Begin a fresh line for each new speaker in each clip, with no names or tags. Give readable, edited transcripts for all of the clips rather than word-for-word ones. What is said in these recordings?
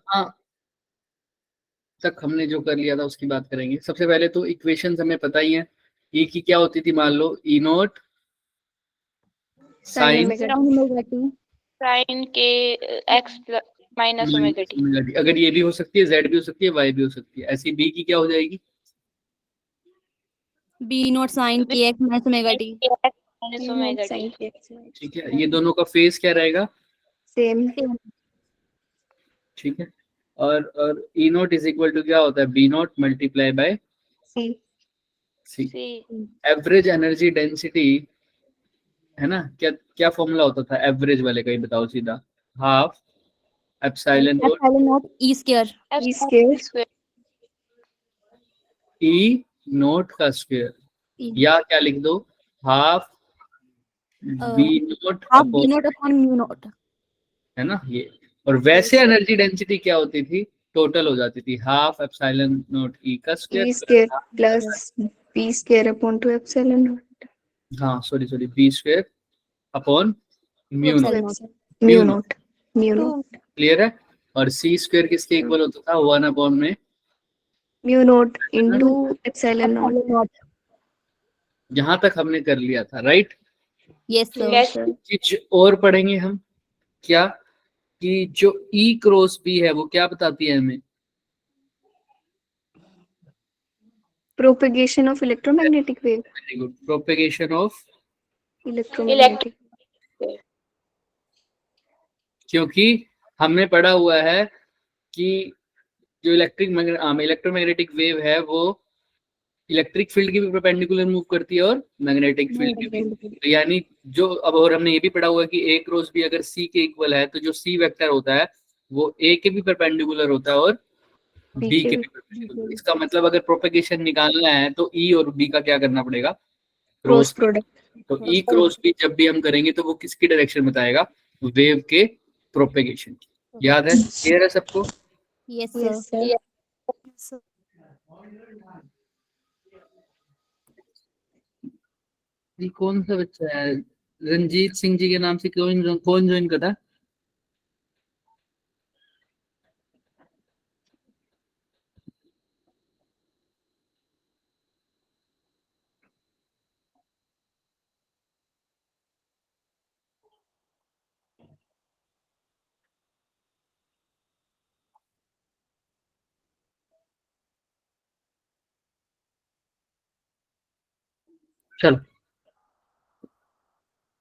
हाँ, तक हमने जो कर लिया था उसकी बात करेंगे। सबसे पहले तो इक्वेशंस हमें पता ही है। ई की क्या होती थी, मान लो ई नोट साइन
साइन के एक्स माइनस ओमेगा टी।
अगर ये भी हो सकती है, जेड भी हो सकती है, वाई भी हो सकती है। ऐसी बी की क्या हो जाएगी,
बी नॉट साइन के x minus omega T.
Minus omega T.
ठीक है, ये दोनों का फेस क्या रहेगा,
सेम।
ठीक है। और E naught is equal to क्या होता है, B naught multiply by
C.
C.
C.
Average energy density है ना, क्या क्या फॉर्मूला होता था एवरेज वाले का, ही बताओ सीधा। Half epsilon naught
epsilon not E square.
E square.
E naught का स्क्वायर, या क्या लिख दो, half B naught
half B
upon,
naught upon mu naught,
है ना ये। और वैसे एनर्जी डेंसिटी क्या होती थी, टोटल हो जाती थी हाफ एप्सिलॉन नोट ई का
E
square
square plus B square upon 2 epsilon naught.
हाँ sorry B square upon mu naught.
Mu not. Mu naught.
Clear है। और सी स्क्वायर किसके इक्वल होता था, 1 अपॉन में
mu naught into epsilon not.
यहां तक हमने कर लिया था, राइट।
Yes
Yes.
सर।
चीज और पढ़ेंगे हम, क्या कि जो ई क्रॉस बी है वो क्या बताती है हमें,
propagation of electromagnetic wave.
Very good, propagation of,
electromagnetic.
क्योंकि हमने पढ़ा हुआ है कि जो इलेक्ट्रोमैग्नेटिक वेव है वो इलेक्ट्रिक फील्ड की भी परपेंडिकुलर मूव करती है और मैग्नेटिक फील्ड की भी। तो यानी जो अब, और हमने ये भी पढ़ा हुआ है कि ए क्रॉस बी अगर सी के इक्वल है तो जो सी वेक्टर होता है वो ए के भी परपेंडिकुलर होता है और बी के भी परपेंडिकुलर। इसका मतलब अगर प्रोपेगेशन निकालना है तो ई और बी का क्या करना पड़ेगा,
क्रॉस
क्रॉस।
प्रोडक्ट।
तो ई क्रॉस बी जब भी हम करेंगे तो वो किसकी डायरेक्शन बताएगा, वेव के प्रोपेगेशन की। याद है, क्लियर है सबको।
Yes
yes
sir.
सर।
ये कौन सा बच्चा है, रंजीत सिंह जी के नाम से कौन ज्वाइन कर रहा है। चलो,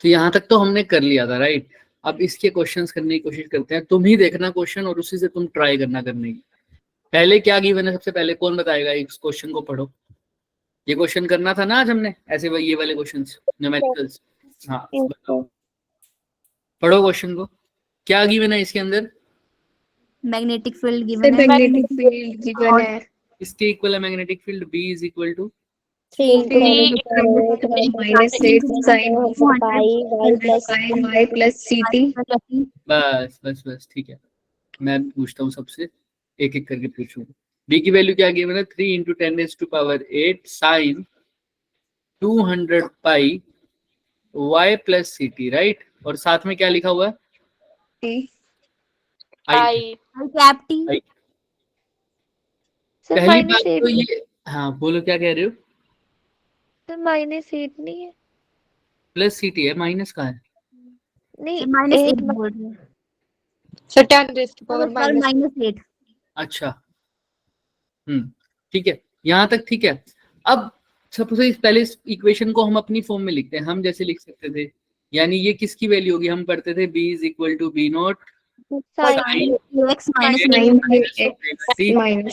तो यहाँ तक तो हमने कर लिया था, राइट। अब इसके क्वेश्चंस करने की कोशिश करते हैं, तुम ही देखना क्वेश्चन और उसी से तुम ट्राई करना करने की। पहले क्या गिवन है, सबसे पहले कौन बताएगा, इस क्वेश्चन को पढ़ो। ये क्वेश्चन करना था ना आज हमने, ऐसे ये वाले क्वेश्चंस न्यूमेरिकल्स। हाँ बताओ, पढ़ो क्वेश्चन को, क्या गिवन है इसके अंदर।
मैग्नेटिक फील्ड गिवन है।
मैग्नेटिक फील्ड गिवन है।
इसके इक्वल है magnetic field, B is equal to
minus 8 sine Y plus C T.
बस बस बस, ठीक है। मैं पूछता हूँ सबसे, एक एक करके पूछूंगा। बी की वैल्यू क्या गिवन है, 3 into 10⁸ sine 200 pi y plus C t, right. और साथ में क्या लिखा हुआ है,
आई।
Cap T.
आई। पहली बात तो ये, हाँ बोलो क्या कह रहे हो,
तो माइनस 8 नहीं है।
प्लस सी टी है, माइनस का है।
नहीं
माइनस 8
8
बोल रहे हैं।
Sir 10 raise to power
minus 8।
अच्छा, ठीक है, यहाँ तक ठीक है। अब सबसे पहले इस इक्वेशन को हम अपनी फॉर्म में लिखते हैं, हम जैसे लिख सकते थे, यानी ये किसकी वैल्यू होगी, हम पढ़ते थे B is equal to B naught
sine
X minus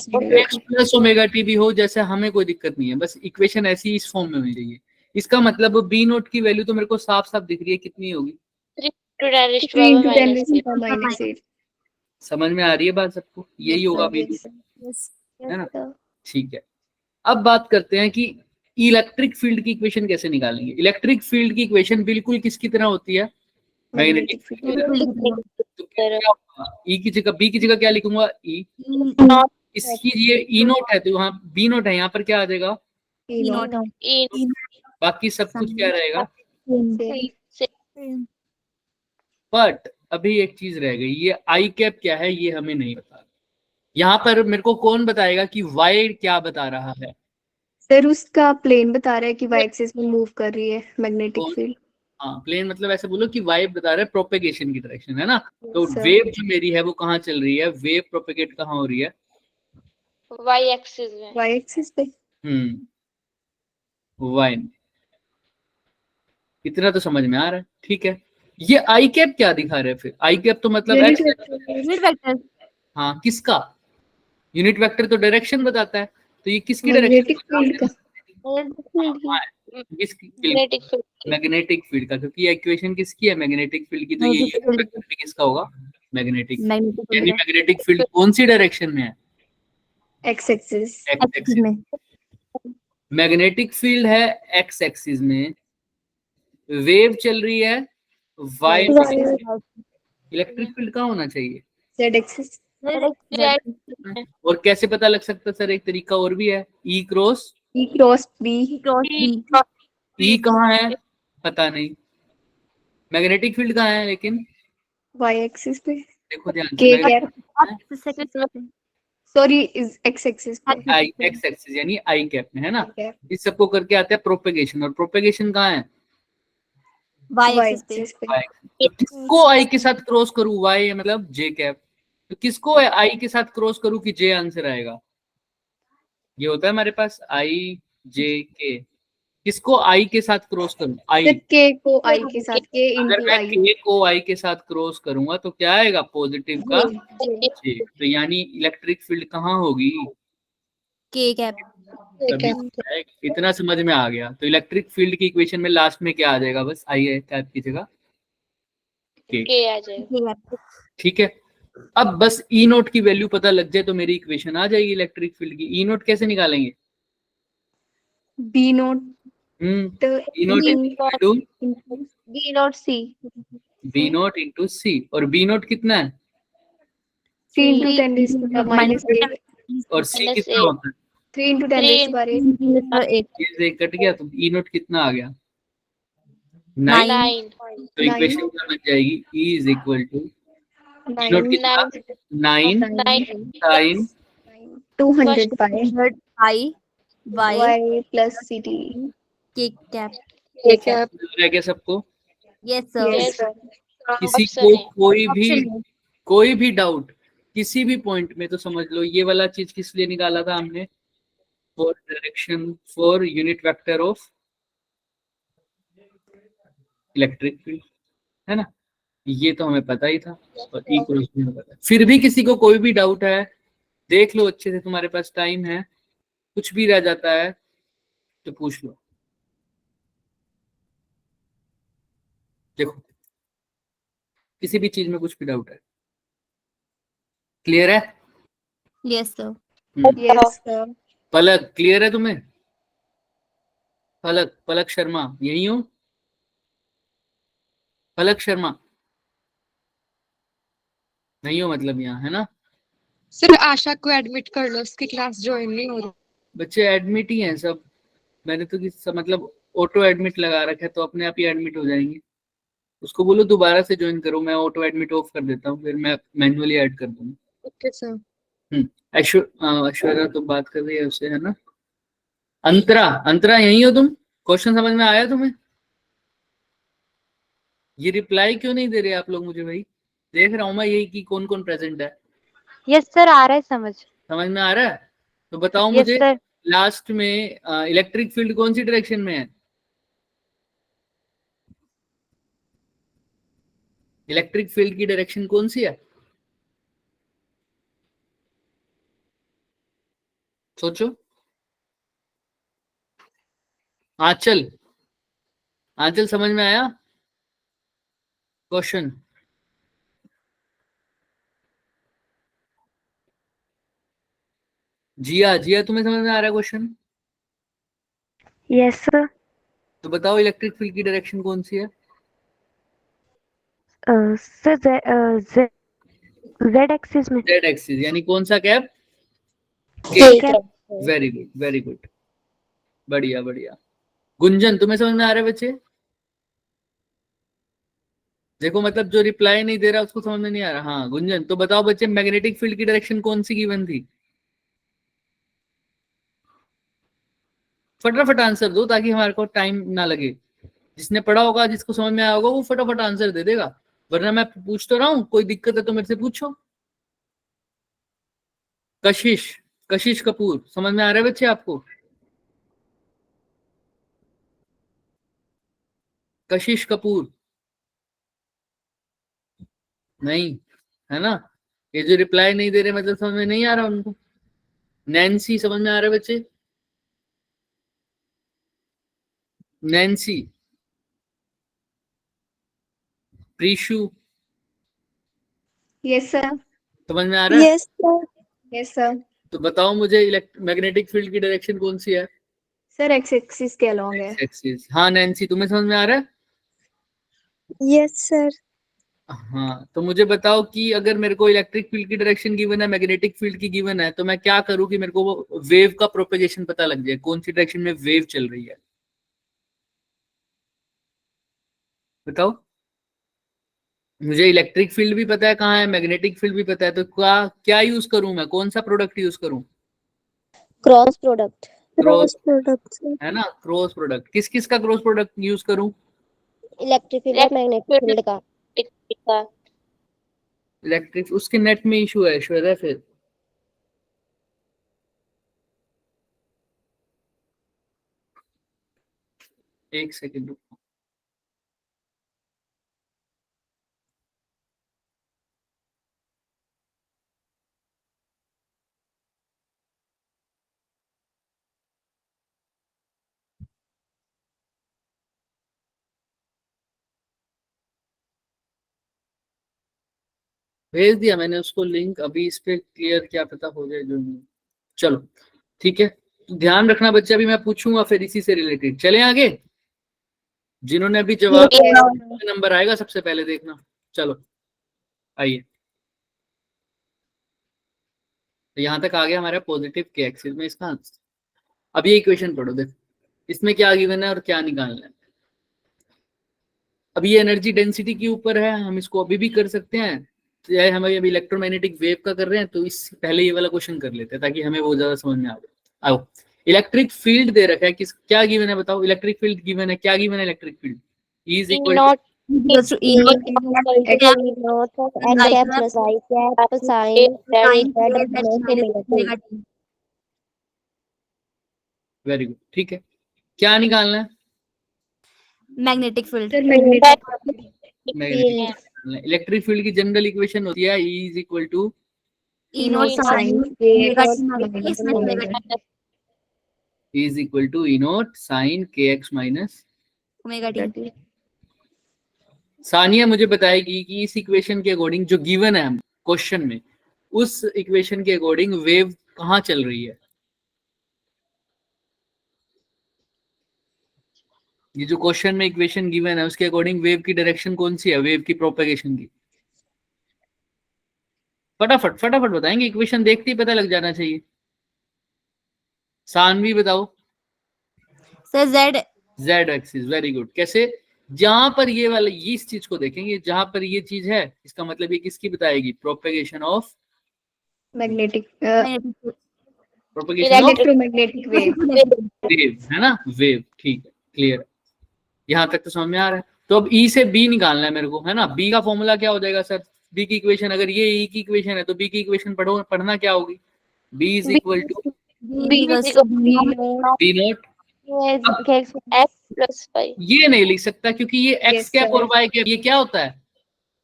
X plus omega T भी हो, जैसे हमें कोई दिक्कत नहीं है, बस इक्वेशन ऐसी इस फॉर्म में होनी चाहिए। इसका मतलब बी नोट की वैल्यू तो मेरे को साफ साफ दिख रही है, कितनी होगी,
3 माइनस 8।
समझ में आ रही है बात सबको, यही होगा बी नोट, है ना। ठीक है, अब बात करते हैं कि इलेक्ट्रिक फील्ड की इक्वेशन कैसे निकालेंगे। इलेक्ट्रिक फील्ड की इक्वेशन बिल्कुल किसकी तरह होती है, मैग्नेटिक फील्ड की तरह। तो ई की जगह बी की जगह क्या लिखूंगा, ई। इसकी ये ई नोट है तो वहां बी नोट है, यहाँ पर क्या आ जाएगा, बाकी सब कुछ क्या रहेगा। बट अभी एक चीज रह गई, ये आई कैप क्या है ये हमें नहीं पता। यहाँ पर मेरे को कौन बताएगा कि वाई क्या बता रहा है?
सर उसका प्लेन बता रहा है कि वाई एक्सिस में मूव कर रही है मैग्नेटिक
कौन?
फील्ड।
हाँ, प्लेन मतलब ऐसे बोलो कि वाई बता रहा है प्रोपेगेशन की डायरेक्शन, है ना? तो
सर
वेव जो मेरी है वो कहाँ चल रही है? वेव प्रोपेगेट कहाँ हो रही है?
वाई एक्सिस में।
वाई एक्सिस पे।
वाई। इतना तो समझ में आ रहा है, ठीक है। ये आई कैप क्या दिखा रहे हैं फिर? आई कैप तो मतलब
unit
x,
vector.
Unit vector
हाँ किसका? यूनिट वेक्टर तो डायरेक्शन बताता है, तो ये किसकी
मैग्नेटिक
डायरेक्शन?
फील्ड का।
किसकी?
Magnetic field.
मैग्नेटिक फील्ड का, क्योंकि ये इक्वेशन किसकी है? मैग्नेटिक फील्ड की, तो ये
Magnetic
यूनिट
field।
वेक्टर भी किसका होगा? मैग्नेटिक।
मैग्नेटिक
यानी
फील्ड
मैग्नेटिक फील्ड कौन सी डायरेक्शन में है?
X axis.
X
axis
axis.
में।
मैग्नेटिक फील्ड है एक्स एक्सिस में, वेव चल रही है वाई। इलेक्ट्रिक फील्ड कहाँ होना चाहिए?
Z axis.
और कैसे पता लग सकता है सर? एक तरीका और भी है, E cross
E cross B.
Cross B.
E कहाँ है? पता नहीं। मैग्नेटिक फील्ड कहाँ है लेकिन?
वाई एक्सिस पे।
देखो ध्यान
के
से,
cap. Sorry is x axis पे।
आई एक्स एक्सिस यानी आई कैप में, है ना?
कैप।
इस सबको करके आता है प्रोपेगेशन, और प्रोपेगेशन कहाँ है?
वाई
वाई
एक्सिस पे।
एक्सिस पे।
Y axis। तो किसको आई के साथ क्रॉस करूं? वाई मतलब जे कैप। तो किसको आई के साथ क्रॉस करूं कि जे आंसर आएगा? ये होता है हमारे पास आई जे के। किसको आई के साथ क्रॉस करूं? आई।
सर के को आई के साथ के
अगर
इनटू
मैं
आई।
के को आई के साथ क्रॉस करूंगा तो क्या आएगा? पॉजिटिव का
जे।
जे। तो यानी इलेक्ट्रिक फील्ड कहाँ होगी?
के कैप।
तभी इतना समझ में आ गया। तो इलेक्ट्रिक फील्ड की इक्वेशन में लास्ट में क्या आ जाएगा? बस आई है टाइप की जगह के।
के आ जाएगा।
के कैप।
ठीक है। अब बस ई नोट की वैल्यू पता लग जाए तो मेरी इक्वेशन आ जाएगी इलेक्ट्रिक फील्ड की। ई नोट कैसे निकालेंगे?
B naught.
E naught equal to
B naught C.
B naught into C. और बी नोट कितना है?
3 into 10 raised to the minus 8।
और सी
minus
कितना
8।
होता है?
3 into 10 raised to the 8।
ये से कट गया तो ई नोट कितना आ गया? 9।
9।
तो इक्वेशन क्या बन जाएगी? E is equal to E naught
9
कितना? 9 time
200 pi
I Y
y plus ct।
K cap.
K cap.
रह गया सबको?
Yes sir.
Yes sir.
किसी
Option
को
है।
कोई भी डाउट किसी भी पॉइंट में तो समझ लो ये वाला चीज किस लिए निकाला था हमने? For direction for unit vector of electric field, है ना? ये तो हमें पता ही था, और ई क्रॉस भी हमें पता है। फिर भी किसी को कोई भी डाउट है, देख लो अच्छे से, तुम्हारे पास टाइम है। कुछ भी रह जाता है तो पूछ लो। देखो किसी भी चीज में कुछ भी डाउट है, क्लियर है?
Yes sir.
Yes sir.
Palak clear है तुम्हें? पलक शर्मा यही हो? पलक शर्मा नहीं हो मतलब यहाँ, है ना?
सर आशा को एडमिट कर लो, उसकी क्लास ज्वाइन नहीं हो रही।
बच्चे एडमिट ही हैं सब। मैंने तो मतलब ऑटो एडमिट लगा रखा है, तो अपने आप ही एडमिट हो जाएंगे। उसको बोलो दोबारा से ज्वाइन करो, मैं ऑटो एडमिट ऑफ कर देता हूँ, फिर मैं मैन्युअली ऐड कर दूंगा।
Okay sir.
ऐश्वर्या तो बात कर रही है उससे, है ना? अंतरा यही हो तुम? क्वेश्चन समझ में आया तुम्हें? ये रिप्लाई क्यों नहीं दे रहे आप लोग मुझे भाई? देख रहा हूँ मैं यही कि कौन कौन प्रेजेंट है।
यस सर, आ रहा है
समझ में आ रहा है? तो बताओ
यस
मुझे,
सर।
लास्ट में इलेक्ट्रिक फील्ड कौन सी डायरेक्शन में है? इलेक्ट्रिक फील्ड की डायरेक्शन कौन सी है? सोचो। आंचल समझ में आया क्वेश्चन? जिया तुम्हें समझ में आ रहा है क्वेश्चन?
Yes sir.
तो बताओ इलेक्ट्रिक फील्ड की डायरेक्शन कौन सी है?
सर जेड एक्सिस में।
जेड एक्सिस यानी कौन सा कैप?
कैप।
वेरी गुड, बढ़िया। गुंजन तुम्हें समझ में आ रहा है बच्चे? देखो मतलब जो रिप्लाई नहीं दे रहा उसको समझ में नहीं आ रहा। हाँ गुंजन, तो बताओ बच्चे मैग्नेटिक फील्ड की डायरेक्शन कौन सी गिवन थी? फटाफट आंसर दो ताकि हमारे को टाइम ना लगे। जिसने पढ़ा होगा, जिसको समझ में आया होगा, वो फटाफट आंसर दे देगा, वरना मैं पूछ तो रहा हूँ, कोई दिक्कत है तो मेरे से पूछो। कशिश, कशिश कपूर, समझ में आ रहा है बच्चे आपको? कशिश कपूर नहीं है ना? ये जो रिप्लाई नहीं दे रहे मतलब समझ में नहीं आ रहा उनको। नैन्सी, समझ में आ रहा है बच्चे? Nancy, Preeshu,
yes sir.
समझ में आ रहा है?
Yes sir
yes sir.
तो बताओ मुझे मैग्नेटिक फील्ड की डायरेक्शन कौन सी है?
सर एक्स एक्सिस के अलोंग है।
एक्सिस। हाँ नैन्सी, तुम्हें समझ में आ रहा है?
यस सर
हाँ तो मुझे बताओ कि अगर मेरे को इलेक्ट्रिक फील्ड की डायरेक्शन गिवन है, मैग्नेटिक फील्ड की गिवन है, तो मैं क्या करूं कि मेरे को वो वेव का प्रोपेगेशन पता लग जाए, कौन सी डायरेक्शन में वेव चल रही है। बताओ। मुझे इलेक्ट्रिक फील्ड भी पता है कहाँ है, मैग्नेटिक फील्ड भी पता है, तो क्या क्या यूज करूं मैं, कौन सा प्रोडक्ट यूज करूं?
क्रॉस प्रोडक्ट
क्रॉस
प्रोडक्ट
है ना, क्रॉस प्रोडक्ट। किस किस का क्रॉस प्रोडक्ट यूज करूं?
इलेक्ट्रिक फील्ड और मैग्नेटिक फील्ड का
इलेक्ट्रिक, उसके नेट में इशू है श्वेता। फिर एक सेकेंड रुको। भेज दिया मैंने उसको लिंक, अभी इस पे क्लियर, क्या पता हो जाए जो नहीं। चलो ठीक है, तो ध्यान रखना बच्चे, अभी मैं पूछूंगा फिर इसी से रिलेटेड। चले आगे, जिन्होंने अभी जवाब नंबर आएगा सबसे पहले देखना। चलो आइए, तो यहाँ तक आ गया हमारा पॉजिटिव के एक्सिस में इसका आंसर। अब ये इक्वेशन पढ़ो, देखो इसमें क्या गिवन है और क्या निकालना है। अब ये एनर्जी डेंसिटी के ऊपर है, हम इसको अभी भी कर सकते हैं, चाहे हम अभी इलेक्ट्रोमैग्नेटिक वेव का कर रहे हैं, तो इस पहले ये वाला क्वेश्चन कर लेते हैं ताकि हमें वो ज्यादा समझ में आ जाए। आओ, इलेक्ट्रिक फील्ड दे रखा है, किस क्या गिवन है बताओ? इलेक्ट्रिक फील्ड गिवन है, क्या गिवन है? Electric field is equal
naught
equals to E naught
naught x cap plus y cap sin
sin
z
omega t।
Very good, ठीक है। क्या निकालना है?
Magnetic field.
Sir magnetic
magnetic. Electric field की general equation होती है E is equal to
E naught sin omega t इसमें omega t
is equal to E not sine के x minus
omega t।
Sania मुझे बताएगी कि इस इक्वेशन के अकॉर्डिंग जो गिवन है क्वेश्चन में, उस इक्वेशन के अकॉर्डिंग वेव कहाँ चल रही है? ये जो क्वेश्चन में इक्वेशन गिवन है उसके अकॉर्डिंग वेव की डायरेक्शन कौन सी है, वेव की प्रोपेगेशन की? फटाफट फटाफट बताएंगे, इक्वेशन देखते ही पता लग जाना चाहिए। सानवी बताओ।
Sir z
Z axis, very good. कैसे? जहां पर ये वाला, इस चीज को देखेंगे, जहां पर ये चीज है, इसका मतलब ये किसकी बताएगी? Propagation of
magnetic
propagation of
electromagnetic wave.
Wave, है ना, वेव। ठीक है, क्लियर, यहाँ तक तो समझ में आ रहा है। तो अब ई से बी निकालना है मेरे को, है ना। बी का फॉर्मूला क्या हो जाएगा सर? बी की इक्वेशन, अगर ये ई की इक्वेशन है तो बी की इक्वेशन पढ़ना क्या होगी? B is equal to B naught.
x plus y।
ये नहीं लिख सकता क्योंकि ये एक्स
Yes,
कैप
sir.
और वाई कैप, ये क्या होता है?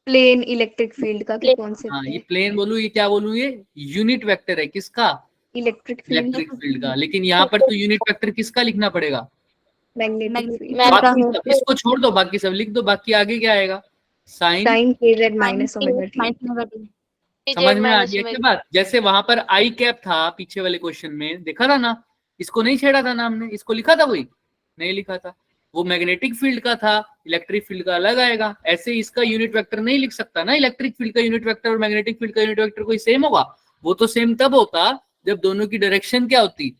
प्लेन इलेक्ट्रिक फील्ड का
Plane.
कौन से
हाँ, ये प्लेन बोलूं, ये क्या बोलूं, ये यूनिट वेक्टर है किसका?
इलेक्ट्रिक फील्ड
इलेक्ट्रिक फील्ड का। लेकिन यहाँ पर तो यूनिट वेक्टर किसका लिखना पड़ेगा?
मैग्नेटिक फील्ड
बाकी सब इसको छोड़ दो, बाकी सब लिख दो, बाकी आगे क्या आएगा? साइन
साइन के जेड माइनस ओमेगा टी।
समझ में आ गई क्या बात? जैसे वहां पर आई कैप था पीछे वाले क्वेश्चन में, देखा था ना, इसको नहीं छेड़ा था ना हमने, इसको लिखा था कोई? नहीं लिखा था। वो मैग्नेटिक फील्ड का था, इलेक्ट्रिक फील्ड का अलग आएगा। ऐसे इसका यूनिट वेक्टर नहीं लिख सकता ना, इलेक्ट्रिक फील्ड का यूनिट वेक्टर और मैग्नेटिक फील्ड का यूनिट वेक्टर कोई सेम होगा? वो तो सेम तब होता जब दोनों की डायरेक्शन क्या होती?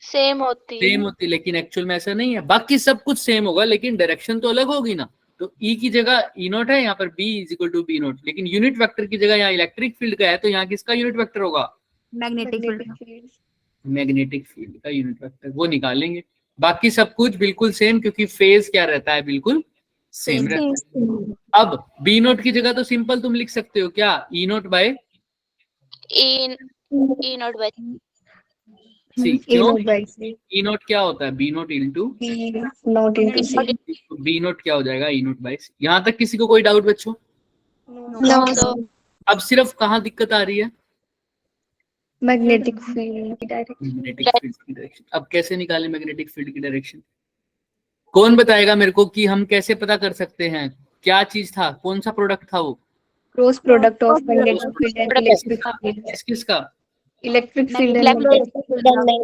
सेम होती।
सेम होती, लेकिन एक्चुअल में ऐसा नहीं है। बाकी सब कुछ सेम होगा लेकिन डायरेक्शन तो अलग होगी ना। तो ई की जगह ई नॉट है, यहाँ पर B is equal to B naught, लेकिन यूनिट वेक्टर की जगह यहाँ इलेक्ट्रिक फील्ड का है, तो यहाँ किसका यूनिट वेक्टर होगा?
Magnetic field
field.
Magnetic field का यूनिट वेक्टर, वो निकालेंगे। बाकी सब कुछ बिल्कुल सेम, क्योंकि फेज क्या रहता है, बिल्कुल सेम रहता है। अब बी नोट की जगह तो सिंपल तुम लिख सकते हो क्या, E naught by
E not by
C.
ए
क्यों?
Naught by C,
E naught क्या होता है? B naught into
B naught into C.
B naught क्या हो जाएगा? E naught by C. यहाँ तक किसी को कोई डाउट बच्चों?
no so
अब सिर्फ कहाँ दिक्कत आ रही है?
मैग्नेटिक फील्ड की डायरेक्शन।
मैग्नेटिक फील्ड की डायरेक्शन। अब कैसे निकालें मैग्नेटिक फील्ड की डायरेक्शन? कौन बताएगा मेरे को कि हम कैसे पता कर सकते हैं? क्या चीज था, कौन सा प्रोडक्ट था वो?
Cross product of magnetic field and electric field.
किसका?
इलेक्ट्रिक फील्ड एंड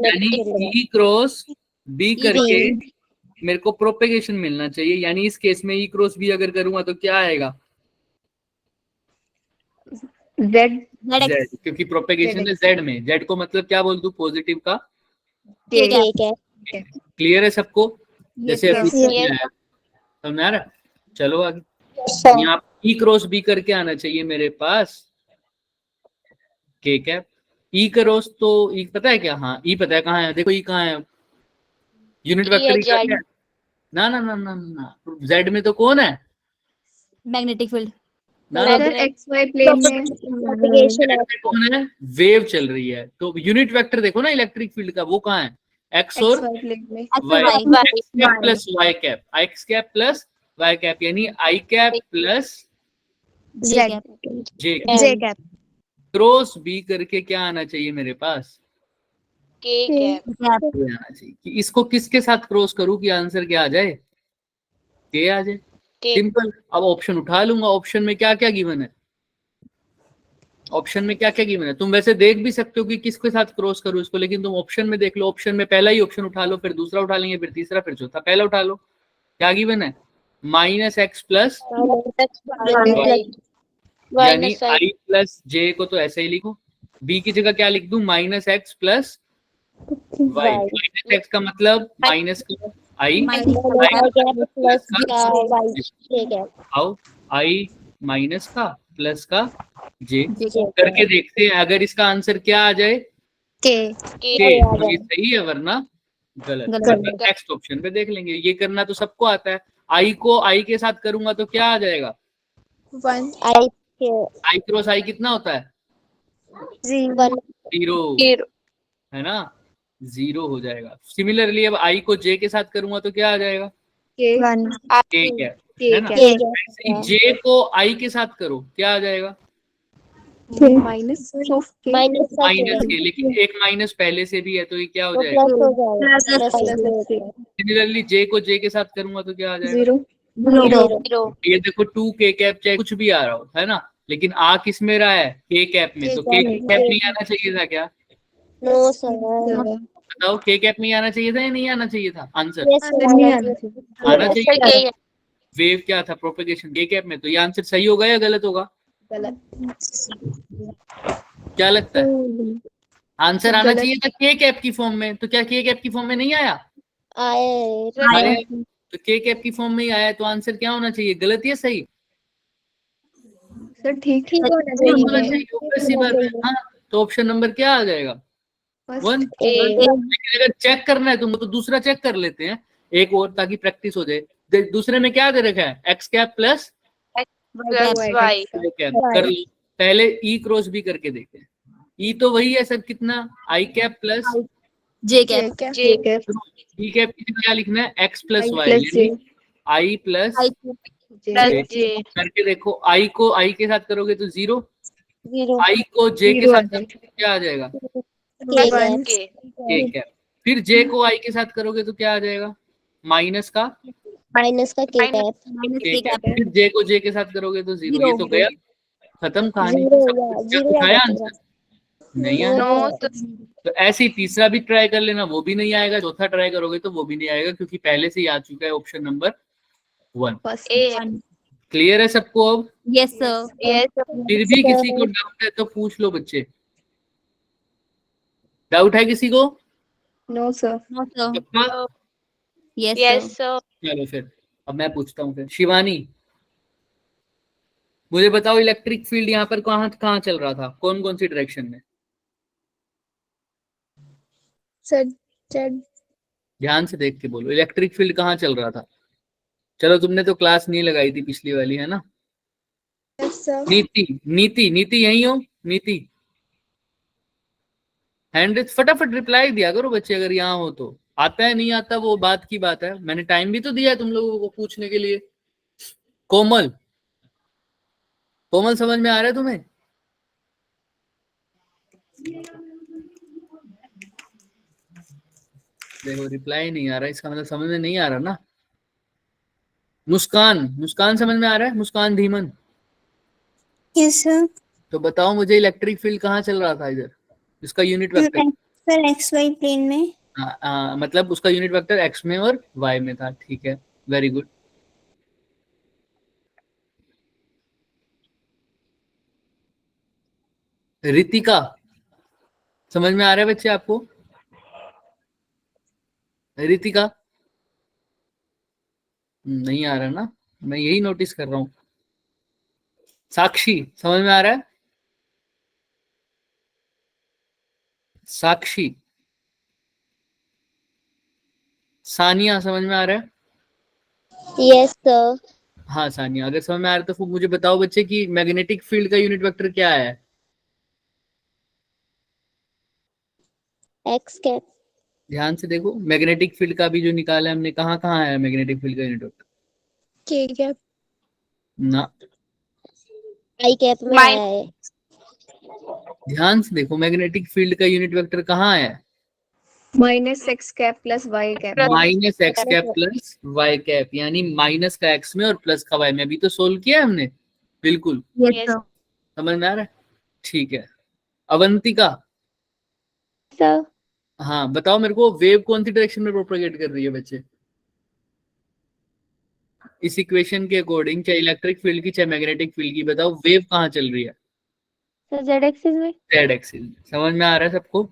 यानी ई क्रॉस बी करके मेरे को प्रोपेगेशन मिलना चाहिए, यानी इस केस में ई क्रॉस बी अगर करूंगा तो क्या आएगा?
जेड
जेड, क्योंकि प्रोपेगेशन है जेड में। जेड को मतलब क्या बोल दूं? पॉजिटिव का।
ठीक है
क्लियर है सबको? जैसे
yes.
समझ आ रहा? चलो आगे। यहाँ ई क्रॉस बी करके आना चाहिए मेरे पास के कैप। ई क्रॉस तो ई पता है क्या? हाँ ई पता है कहाँ है, देखो ई कहाँ है, यूनिट वेक्टर ई
Z।
है। ना ना ना ना ना, जेड में तो कौन है?
मैग्नेटिक फील्ड
ना ना,
सर एक्स वाई प्लेन में
प्रोपेगेशन
Z में कौन है? वेव चल रही है, तो यूनिट वेक्टर देखो ना इलेक्ट्रिक फील्ड का, वो कहाँ है? एक्स और
एक्स वाई प्लेन में
Y.
Y।
X cap plus Y cap, X cap plus Y cap, यानी I cap plus
Z
J.
J cap
cross B करके क्या आना चाहिए मेरे पास?
K cap
कैप
ये आना चाहिए। कि इसको किसके साथ क्रॉस करूं कि आंसर क्या आ जाए? के आ जाए।
K
simple. अब ऑप्शन उठा लूंगा, ऑप्शन में क्या क्या गिवन है? ऑप्शन में क्या क्या गिवन है? तुम वैसे देख भी सकते हो कि किसके साथ क्रॉस करूं इसको, लेकिन तुम ऑप्शन में देख लो। ऑप्शन में पहला ही ऑप्शन उठा लो, फिर दूसरा उठा लेंगे, फिर तीसरा, फिर चौथा। पहला उठा लो, क्या गिवन है? माइनस एक्स प्लस, यानी
minus I
आई प्लस जे को तो ऐसे ही लिखो। बी की जगह क्या लिख दूं? Minus X plus Y. Minus X का मतलब माइनस का आई, आओ आई माइनस का प्लस का जे करके देखते हैं। अगर इसका आंसर क्या आ जाए?
के
K
के, तो ये सही है, वरना गलत।
गलत।
नेक्स्ट ऑप्शन पे देख लेंगे। ये करना तो सबको आता है। आई को आई के साथ करूंगा तो क्या आ जाएगा? आई क्रॉस आई कितना होता है? जीरो,
0
है ना? जीरो हो जाएगा। सिमिलरली अब आई को जे के साथ करूंगा तो क्या आ जाएगा?
के
के क्या
के
है ना?
क्या
जे को आई के साथ करो, क्या आ जाएगा?
माइनस ऑफ के
माइनस के, लेकिन एक माइनस पहले से भी है, तो ये क्या हो जाएगा? सिमिलरली जे को जे के साथ करूंगा तो क्या आ जाएगा?
जीरो
0
ये देखो 2 के कैप चाहे कुछ भी आ रहा हो, है ना, लेकिन आ किस में रहा है? के कैप में। तो के कैप नहीं आना चाहिए था क्या? बताओ, के कैप में आना चाहिए था या नहीं आना चाहिए था? आंसर आना चाहिए था।
K
वेव क्या था? प्रोपेगेशन। के कैप में। तो ये आंसर सही होगा या गलत होगा?
गलत
क्या लगता है? आंसर आना चाहिए था के कैप की फॉर्म में, तो क्या के कैप की फॉर्म में नहीं आया? आया। तो के कैप की फॉर्म में ही आया, तो आंसर क्या होना चाहिए? गलत या सही?
सर ठीक
होना चाहिए, obvious सी बात है। हाँ, तो ऑप्शन नंबर क्या आ जाएगा? 1। लेकिन अगर चेक करना है तुमको तो दूसरा चेक कर लेते हैं एक और, ताकि प्रैक्टिस हो जाए। दूसरे में क्या दे रखा है? X cap plus
plus Y
cap. कर लो। पहले ई क्रॉस भी करके देखते हैं। ई तो वही है सर, कितना? I cap plus
J cap
J
E cap की जगह क्या लिखना है? X plus
I
Y,
plus J।
I plus
plus J
करके देखो। आई को आई के साथ करोगे तो जीरो, आई को जे के साथ करोगे तो क्या आ जाएगा?
plus K
के कैप। फिर जे को आई के साथ करोगे तो क्या आ जाएगा? माइनस का के कैप। फिर जे को जे के साथ करोगे तो जीरो। ये तो गया, खत्म कहानी। क्या उठाया आंसर? नहीं आया।
No
तो ऐसे ही तीसरा भी ट्राई कर लेना, वो भी नहीं आएगा। चौथा ट्राई करोगे तो वो भी नहीं आएगा, क्योंकि पहले से ही आ चुका है ऑप्शन नंबर 1।
A
क्लियर है सबको? अब
यस सर
yes
फिर भी किसी को डाउट है तो पूछ लो बच्चे। डाउट है किसी को?
नो सर
नो सर
पक्का?
यस
yes
सर
sir
चलो फिर अब मैं पूछता हूँ फिर, शिवानी मुझे बताओ इलेक्ट्रिक फील्ड यहाँ पर कहाँ कहाँ चल रहा था, कौन कौन सी डायरेक्शन में?
Sir Z.
ध्यान से देख के बोलो, इलेक्ट्रिक फील्ड कहाँ चल रहा था? चलो तुमने तो क्लास नहीं लगाई थी पिछली वाली, है ना?
Yes sir.
नीति नीति नीति यही हो? नीति हैंड फटाफट रिप्लाई दिया करो बच्चे, अगर यहाँ हो तो। आता है नहीं आता वो बात की बात है, मैंने टाइम भी तो दिया है तुम लोगों को पूछने के लिए। कोमल, कोमल समझ में आ रहा है तुम्हें? देखो रिप्लाई नहीं आ रहा, इसका मतलब समझ में नहीं आ रहा ना। मुस्कान, मुस्कान समझ में आ रहा है? मुस्कान धीमन,
यस सर।
तो बताओ मुझे इलेक्ट्रिक फील्ड कहाँ चल रहा था इधर, इसका unit vector?
Sir X Y plane में।
मतलब उसका यूनिट वेक्टर एक्स में और वाई में था, ठीक है, वेरी गुड। रितिका समझ में आ रहा है बच्चे आपको? रितिका नहीं आ रहा ना, मैं यही नोटिस कर रहा हूं। साक्षी समझ में आ रहा है? साक्षी, सानिया समझ में आ रहा है?
Yes, sir.
हाँ सानिया, अगर समझ में आ रहा है तो फिर मुझे बताओ बच्चे कि मैग्नेटिक फील्ड का यूनिट वेक्टर क्या है?
X cap.
ध्यान से देखो, मैग्नेटिक फील्ड का भी जो निकाला है हमने, कहाँ कहाँ है मैग्नेटिक फील्ड का यूनिट वेक्टर?
के कैप।
ना,
I cap में
Y-
आया है।
ध्यान से देखो, मैग्नेटिक फील्ड का यूनिट वेक्टर कहाँ है?
Minus X cap plus Y cap.
Minus X cap plus Y cap, यानी माइनस का एक्स में और प्लस का वाई में। अभी तो सोल्व किया है हमने, बिल्कुल
Yes.
समझ में आ रहा है? ठीक है, अवंतिका
Sir.
हाँ बताओ मेरे को, वेव कौन सी डायरेक्शन में प्रोपेगेट कर रही है बच्चे? इस इक्वेशन के अकॉर्डिंग, चाहे इलेक्ट्रिक फील्ड की चाहे मैग्नेटिक फील्ड की, बताओ वेव कहाँ चल रही है?
Sir, Z axis में?
Z axis. समझ में आ रहा है सबको?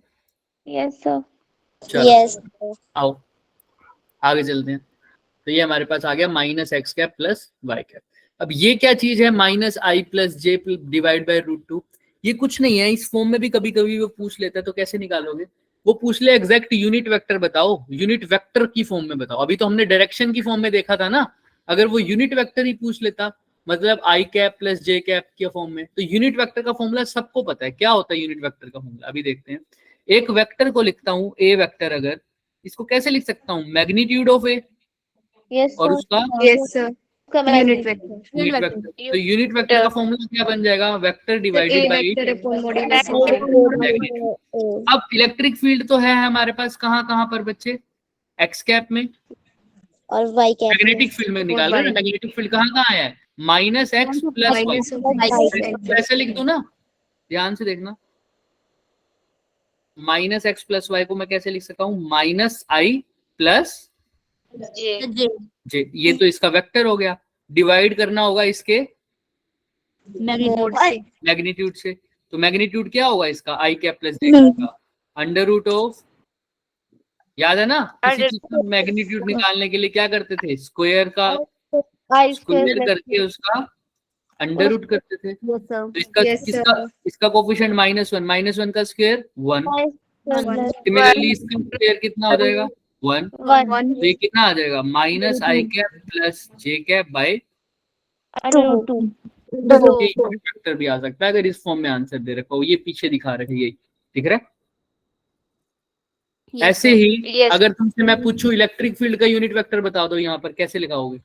Yes, sir.
चलो
Yes.
आओ आगे चलते हैं। तो ये हमारे पास आ गया minus X cap plus Y cap. अब ये क्या चीज है, minus I plus J divide by root two? ये कुछ नहीं है, इस फॉर्म में भी कभी कभी वो पूछ लेता है, तो कैसे निकालोगे? वो पूछ ले एग्जैक्ट यूनिट वेक्टर बताओ, यूनिट वेक्टर की फॉर्म में बताओ। अभी तो हमने डायरेक्शन की फॉर्म में देखा था ना, अगर वो यूनिट वेक्टर ही पूछ लेता, मतलब आई कैप प्लस जे कैप के फॉर्म में, तो यूनिट वेक्टर का फॉर्मूला सबको पता है क्या होता है। यूनिट वेक्टर का फॉर्मूला अभी देखते हैं। एक वेक्टर को लिखता हूं ए वेक्टर, अगर इसको कैसे लिख सकता हूँ? मैग्नीट्यूड ऑफ ए,
Yes,
और
sir.
उसका
यस सर,
उसका
unit
magnitude.
Vector.
Unit vector. तो यूनिट वेक्टर का फॉर्मूला क्या बन जाएगा? Vector
A
divided by
vector upon modulus
magnitude. अब इलेक्ट्रिक फील्ड तो है हमारे पास कहाँ कहाँ पर बच्चे? एक्स कैप में।
और Y cap में।
मैग्नेटिक फील्ड में निकाल रहे हैं, मैग्नेटिक फील्ड कहाँ कहाँ है? Minus X plus Y.
Minus
ऐसे लिख दो ना, ध्यान से देखना। माइनस एक्स प्लस वाई को मैं कैसे लिख सकता हूँ? Minus I plus
J.
जे। ये तो इसका वेक्टर हो गया, डिवाइड करना होगा इसके मैग्नीट्यूड से। तो मैग्नीट्यूड क्या होगा इसका? आई कैप प्लस जे का अंडर रूट ऑफ, याद है ना किसी चीज का मैग्नीट्यूड निकालने के लिए क्या करते थे? स्क्वायर का
I
स्क्वायर
square
करके उसका अंडर रूट करते थे।
Yes, sir.
तो इसका
Yes, sir.
इसका कोफिशिएंट -1, -1 का स्क्वायर 1।
One.
सिमिलरली इसका स्क्वायर कितना हो जाएगा? 1।
One.
तो ये कितना आ जाएगा? Minus I cap plus J cap by
Two.
Vector भी आ सकता है अगर इस फॉर्म में आंसर दे रखा हो। ये पीछे दिखा रखे, यही दिख रहा है। ऐसे ही
Yes.
अगर तुमसे मैं पूछूं इलेक्ट्रिक फील्ड का यूनिट वेक्टर बता दो, यहाँ पर कैसे लिखाओगे?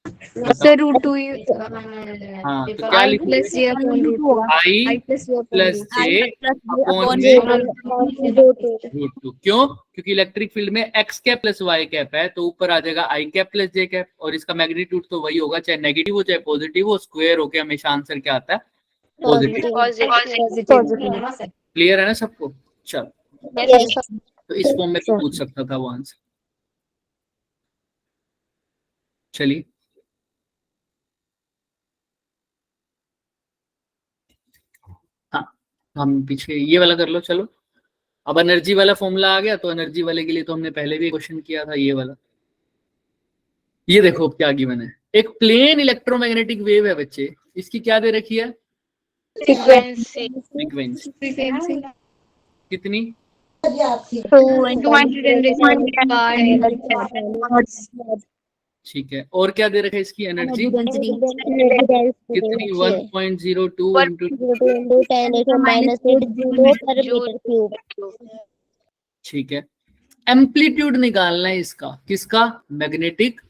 सर रूट टू
हाँ तो क्या
आई
लिखोगे?
Plus J upon root two.
I
plus
plus J upon
J.
Root two. क्यों? क्योंकि इलेक्ट्रिक फील्ड में x cap plus Y cap है, तो ऊपर आ जाएगा I cap plus J cap, और इसका मैग्नीट्यूड तो वही होगा, चाहे नेगेटिव हो चाहे पॉजिटिव हो, स्क्वायर होके हमेशा आंसर क्या आता है? पॉजिटिव।
Positive.
क्लियर है ना सबको? चलो,
Yes, sir.
तो इस फॉर्म में भी पूछ सकता था वो आंसर। चलिए हाँ, हम पीछे ये वाला कर लो। चलो, अब एनर्जी वाला फॉर्मूला आ गया, तो एनर्जी वाले के लिए तो हमने पहले भी क्वेश्चन किया था, ये वाला। ये देखो क्या गिवन है, एक प्लेन इलेक्ट्रोमैग्नेटिक वेव है बच्चे, इसकी क्या दे रखी है?
Frequency.
फ्रीक्वेंसी
फ्रीक्वेंसी
कितनी?
210
ठीक है, और क्या दे रखा है इसकी एनर्जी?
डेंसिटी
कितनी? 1.02 into,
10⁻⁸ joule per metre cube.
ठीक है। एम्पलीट्यूड निकालना है इसका, किसका? मैग्नेटिक,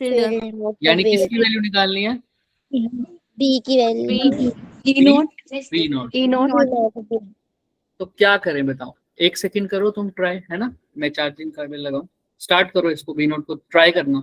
यानी किसकी वैल्यू निकालनी है?
बी की value
V not.
E not.
तो क्या करें बताओ, 1 सेकंड करो तुम ट्राई, है ना, मैं चार्जिंग का बिल लगाऊं, स्टार्ट करो इसको, वी नॉट को ट्राई करना।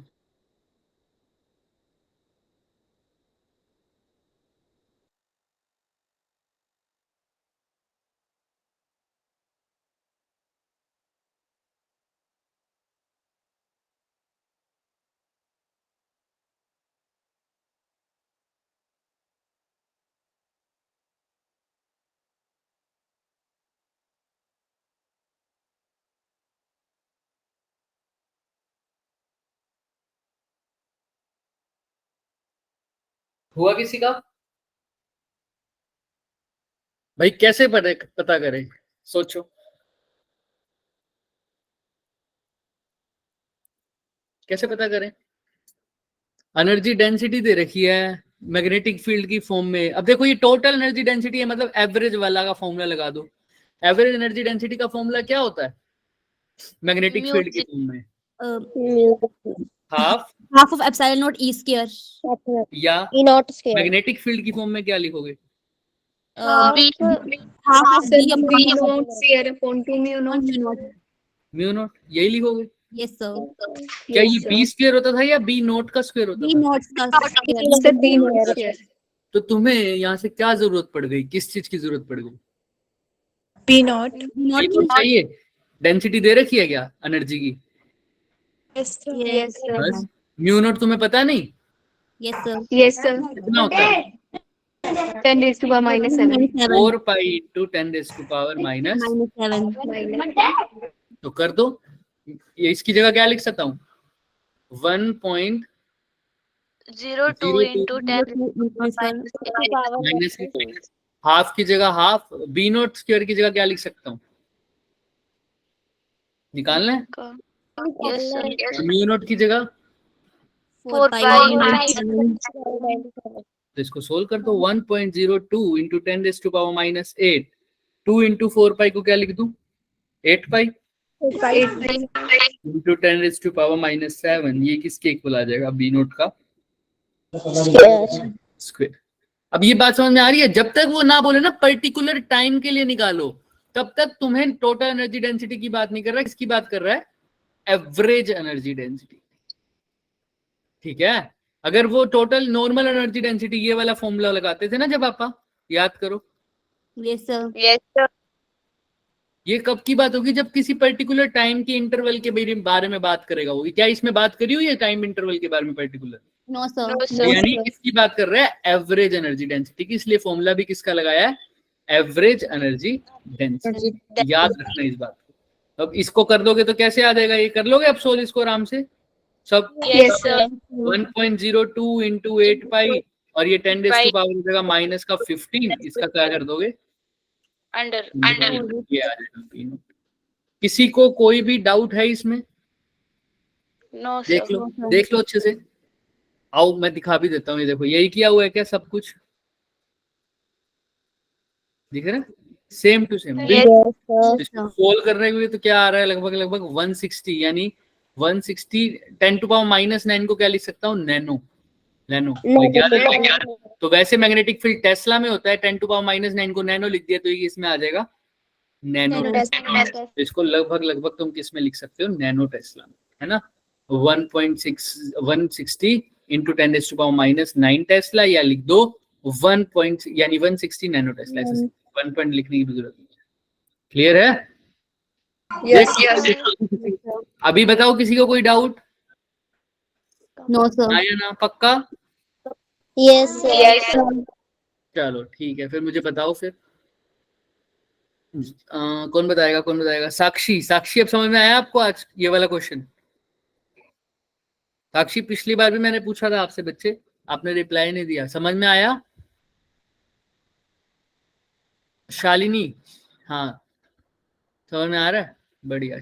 हुआ किसी का? भाई कैसे पता करें, सोचो कैसे पता करें? एनर्जी डेंसिटी दे रखी है मैग्नेटिक फील्ड की फॉर्म में। अब देखो ये टोटल एनर्जी डेंसिटी है, मतलब एवरेज वाला का फॉर्मूला लगा दो। एवरेज एनर्जी डेंसिटी का फॉर्मूला क्या होता है मैग्नेटिक फील्ड की फॉर्म में? Half
half of epsilon not E square
या
E not square
magnetic field की फॉर्म में क्या लिखोगे?
Half of
sir
B
V not square upon 2 mu not.
Mu not, यही लिखोगे?
यस सर
क्या ये बी स्क्वायर होता था या बी नॉट का स्क्वायर होता
बी
था?
नॉट का
सर वी नॉट स्क्वायर।
तो तुम्हें यहाँ से क्या जरूरत पड़ गई, किस चीज की जरूरत पड़ गई?
V not.
ये तो चाहिए, डेंसिटी दे रखी है क्या एनर्जी की?
Yes sir.
बस म्यू नॉट तुम्हें पता नहीं?
यस सर
कितना होता है?
10 raised to power -7।
4 pi into 10 raise to power minus.
-7
तो कर दो, ये इसकी जगह क्या लिख सकता हूँ? 1.02
02 into 10
माइनस, हाफ की जगह हाफ, बी नॉट स्क्वायर की जगह क्या लिख सकता हूँ? निकालना है?
Yes, sir.
म्यू नॉट की जगह
4 pi
तो इसको सोल्व कर दो। 1.02 into 10 raise to power minus 8, 2 into 4 pi को क्या लिख दूं? 8 pi into 10 raise to power minus 7, ये किसके इक्वल आ जाएगा? बी नॉट का स्क्वायर। अब ये बात समझ में आ रही है? जब तक वो ना बोले ना पर्टिकुलर टाइम के लिए निकालो, तब तक तुम्हें टोटल एनर्जी डेंसिटी की बात नहीं कर रहा है, किसकी बात कर रहा है? Average energy density. ठीक है, अगर वो टोटल नॉर्मल एनर्जी डेंसिटी ये वाला फॉर्मूला लगाते थे ना जब आप, याद करो,
यस सर
Yes, sir.
ये कब की बात होगी? जब किसी पर्टिकुलर टाइम के इंटरवल के बारे में बात करेगा वो। क्या इसमें बात करी हुई है टाइम इंटरवल के बारे में particular?
No sir
No, sir.
यानी किसकी बात कर रहा है? एवरेज एनर्जी डेंसिटी की। इसलिए फॉर्मूला भी किसका लगाया है? Average energy density. याद रखना इस बात को। अब इसको कर दोगे तो कैसे आ जाएगा? ये कर लोगे अब सोल्व इसको आराम से सब?
Yes, sir.
1.02 इंटू 8 पाई और ये 10 रेज़ टू पावर जगह माइनस का 15, इसका क्या कर दोगे?
Under.
ये आ जाएगा P नॉट। किसी को कोई भी डाउट है इसमें?
No, sir.
देख लो अच्छे से। आओ मैं दिखा भी देता हूँ, ये देखो यही किया हुआ है क्या सब कुछ? दिख रहा है? Same to same.
Yes.
इसको सोल्व करने के लिए तो क्या आ रहा है? लगभग 160, यानी 160 10 टू पावर माइनस 9 को क्या लिख सकता हूँ? नैनो। तो वैसे मैग्नेटिक फील्ड टेस्ला में होता है, 10 टू पावर माइनस 9 को नैनो लिख दिया तो ये इसमें आ जाएगा नैनो टेस्ला। तो इसको लगभग तुम किस में लिख सकते हो? नैनो टेस्ला में, है ना। 160 into 10 raise to power minus 9 tesla, या लिख दो 1 यानी 160 नैनो टेस्ला। ऐसे 1 पॉइंट लिखने की भी जरूरत नहीं है। क्लियर है? अभी बताओ किसी को कोई डाउट?
नो सर
आया ना? पक्का?
यस
चलो ठीक है, फिर मुझे बताओ फिर। कौन बताएगा? साक्षी। अब समझ में आया आपको आज ये वाला क्वेश्चन? साक्षी पिछली बार भी मैंने पूछा था आपसे बच्चे, आपने रिप्लाई नहीं दिया, समझ में आया? शालिनी, हाँ समझ में आ रहा है, बढ़िया।